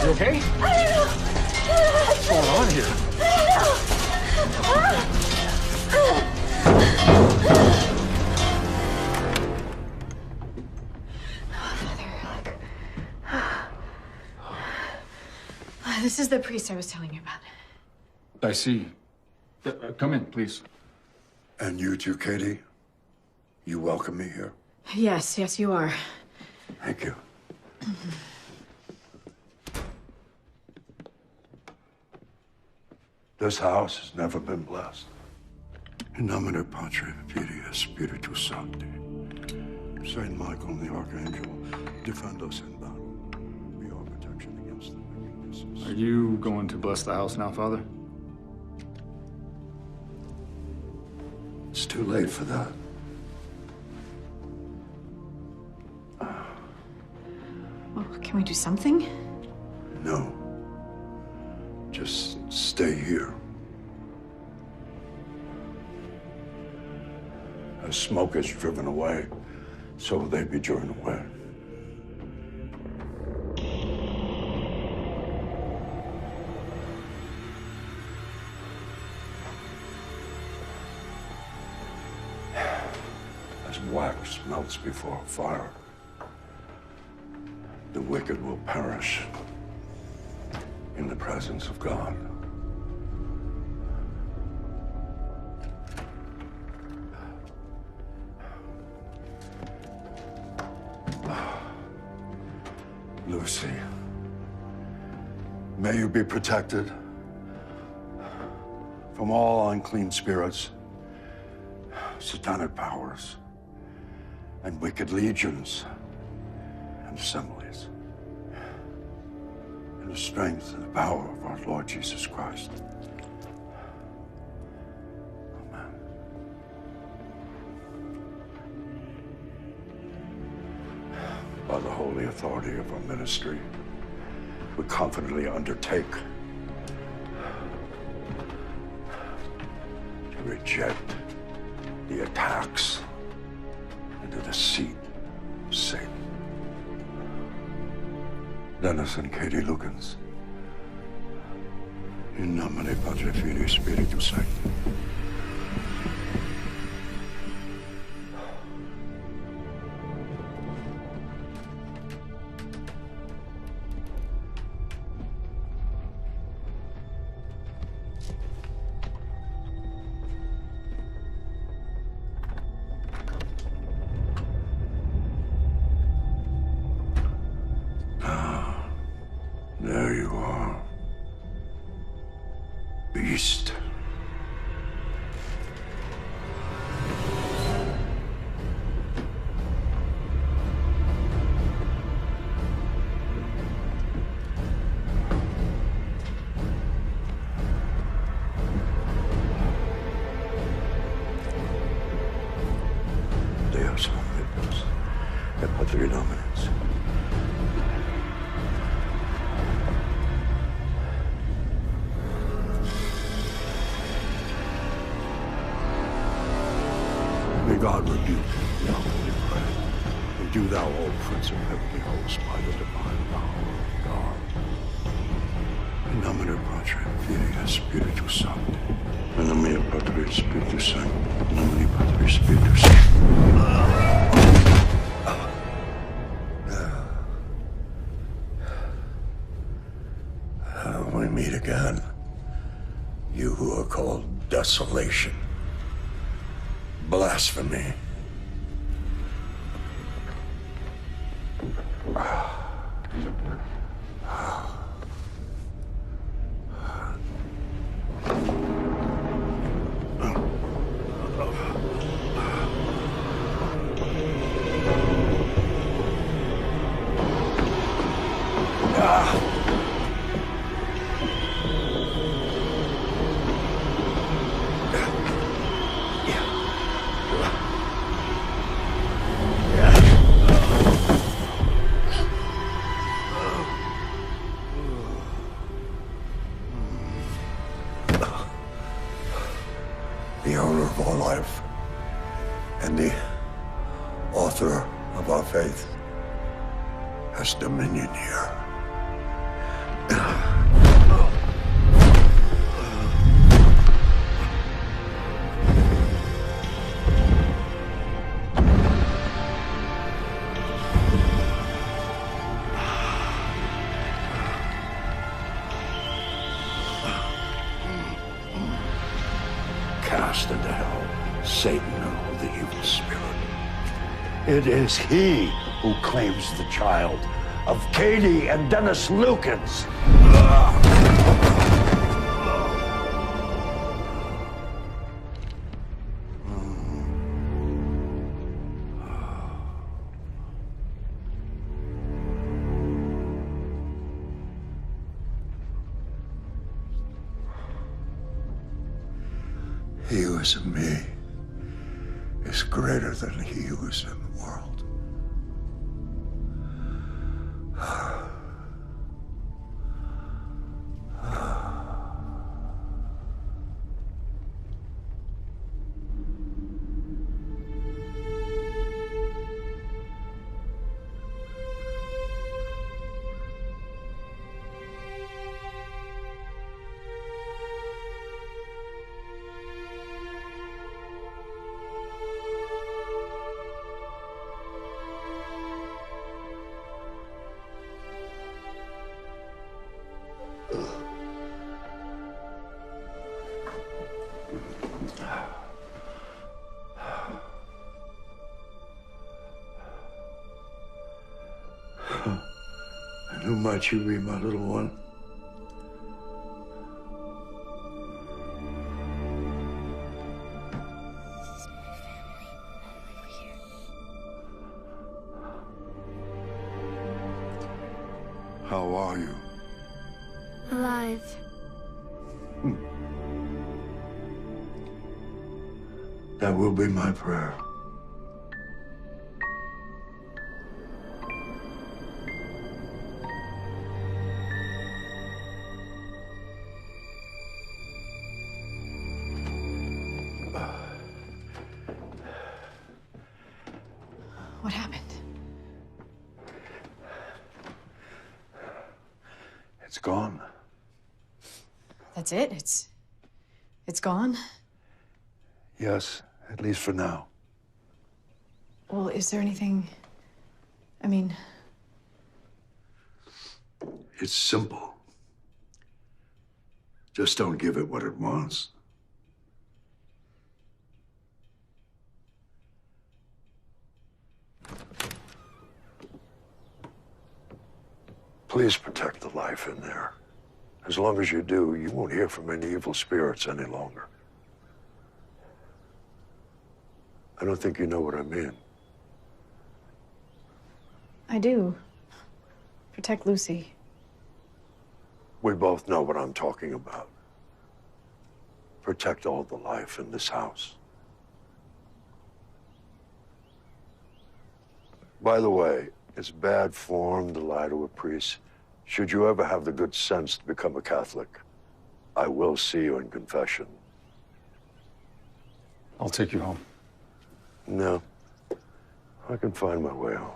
You okay? What's going on here? This is the priest I was telling you about. I see. Come in, please. And you too, Katie? You welcome me here? Yes, yes, you are. Thank you. This house has never been blessed. In nomine Patri, Filii, et Spiritus Sancti. Saint Michael the Archangel, defend us in battle. Be our protection against the wickednesses. Are you going to bless the house now, Father? It's too late for that. Well, can we do something? No. Just stay here. As smoke is driven away, so will they be driven away. As wax melts before a fire, the wicked will perish in the presence of God. Lucy, may you be protected from all unclean spirits, satanic powers, and wicked legions and assemblies. In the strength and the power of our Lord Jesus Christ. Amen. By the holy authority of our ministry, we confidently undertake to reject the attacks and the deceit of Satan. Dennis and Katie Lukens. In nomine Patri Filii Spiritus Sancti. There you are. Beast. Deus omnibus, et patri dominus. May God rebuke thee, now we pray. And do thou, O Prince of heavenly hosts, by the divine power of God. In nomine Patri, Filii, Spiritus Sancti. In nomine Patri, Spiritus Sancti. In nomine Patri, Spiritus Sancti. We meet again. You who are called Desolation. Blasphemy. The owner of all life and the author of our faith has dominion here. Cast into hell Satan or the evil spirit. It is he who claims the child of Katie and Dennis Lukens. He who is in me is greater than he who is in the world. And who might you be, my little one? How are you? Alive. That will be my prayer. What happened? It's gone. That's it? It's gone? Yes, at least for now. Well, is there anything... I mean... It's simple. Just don't give it what it wants. Please protect the life in there. As long as you do, you won't hear from any evil spirits any longer. I don't think you know what I mean. I do. Protect Lucy. We both know what I'm talking about. Protect all the life in this house. By the way, it's bad form to lie to a priest. Should you ever have the good sense to become a Catholic, I will see you in confession. I'll take you home. No, I can find my way home.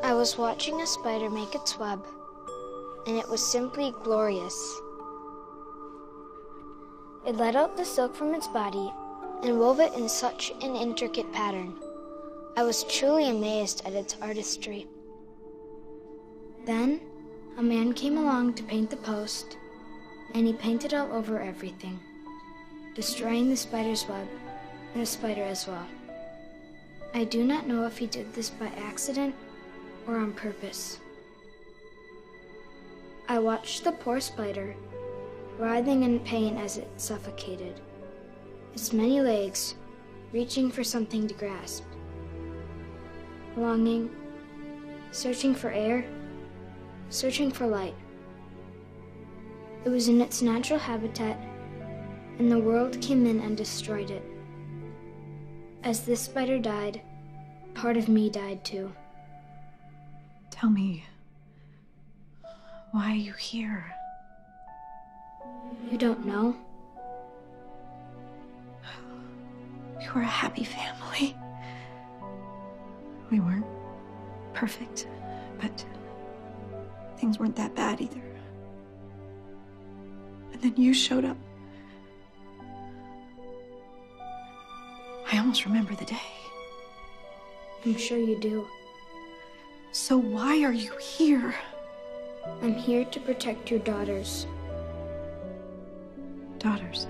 I was watching a spider make its web, and it was simply glorious. It let out the silk from its body and wove it in such an intricate pattern. I was truly amazed at its artistry. Then, a man came along to paint the post, and he painted all over everything, destroying the spider's web and the spider as well. I do not know if he did this by accident or on purpose. I watched the poor spider, writhing in pain as it suffocated, its many legs reaching for something to grasp, longing, searching for air, searching for light. It was in its natural habitat, and the world came in and destroyed it. As this spider died, part of me died too. Tell me, why are you here? You don't know? We were a happy family. We weren't perfect, but things weren't that bad either. And then you showed up. I almost remember the day. I'm sure you do. So why are you here? I'm here to protect your daughters. Daughters?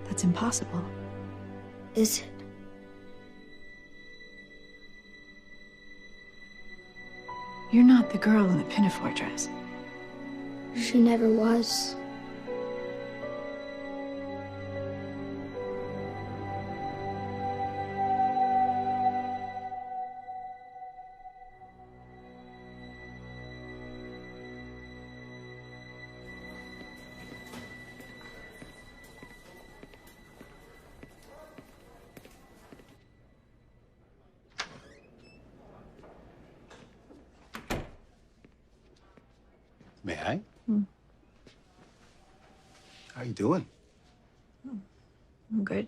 That's impossible. Is it? You're not the girl in the pinafore dress. She never was. May I? How you doing? I'm good.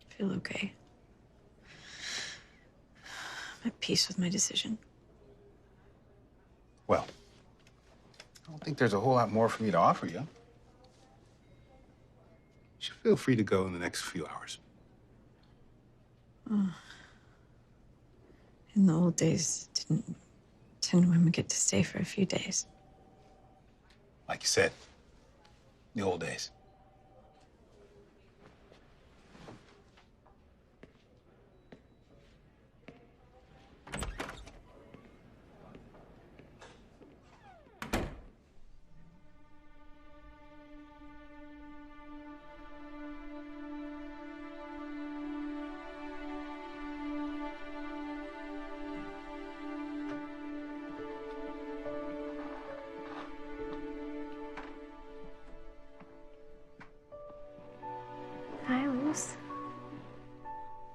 Feel okay. I'm at peace with my decision. Well, I don't think there's a whole lot more for me to offer you. You should feel free to go in the next few hours. Oh. In the old days, didn't women get to stay for a few days? Like you said, the old days.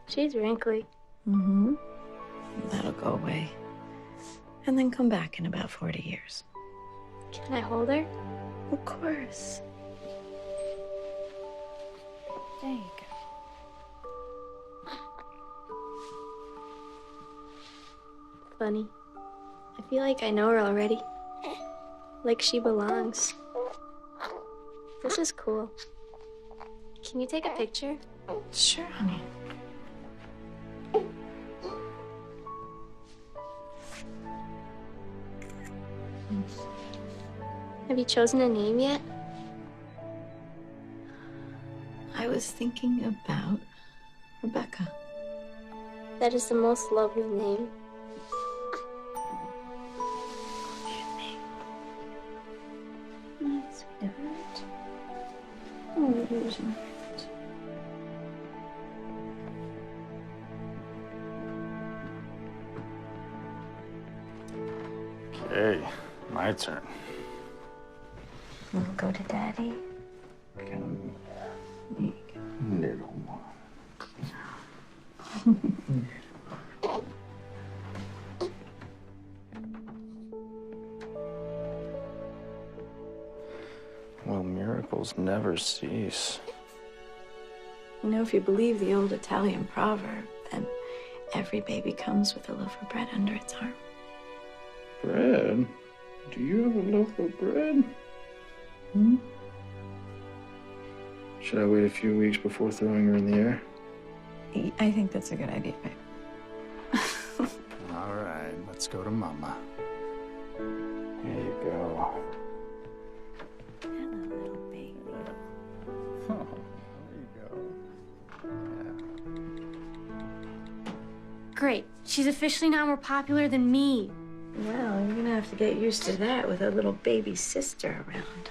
She's wrinkly. Mm-hmm. That'll go away. And then come back in about 40 years. Can I hold her? Of course. There you go. Funny. I feel like I know her already. Like she belongs. This is cool. Can you take a picture? Sure, honey. Have you chosen a name yet? I was thinking about Rebecca. That is the most lovely name. Sweetheart. Oh, sweetheart. Okay, my turn. We'll go to Daddy. Come here, little one. Well, miracles never cease. You know, if you believe the old Italian proverb, then every baby comes with a loaf of bread under its arm. Bread? Do you have a loaf of bread? Hmm? Should I wait a few weeks before throwing her in the air? I think that's a good idea, babe. All right, let's go to Mama. Here you go. Hello, little baby. Oh, there you go. Great. She's officially now more popular than me. Well, you're gonna have to get used to that with a little baby sister around.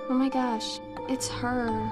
Oh my gosh, it's her.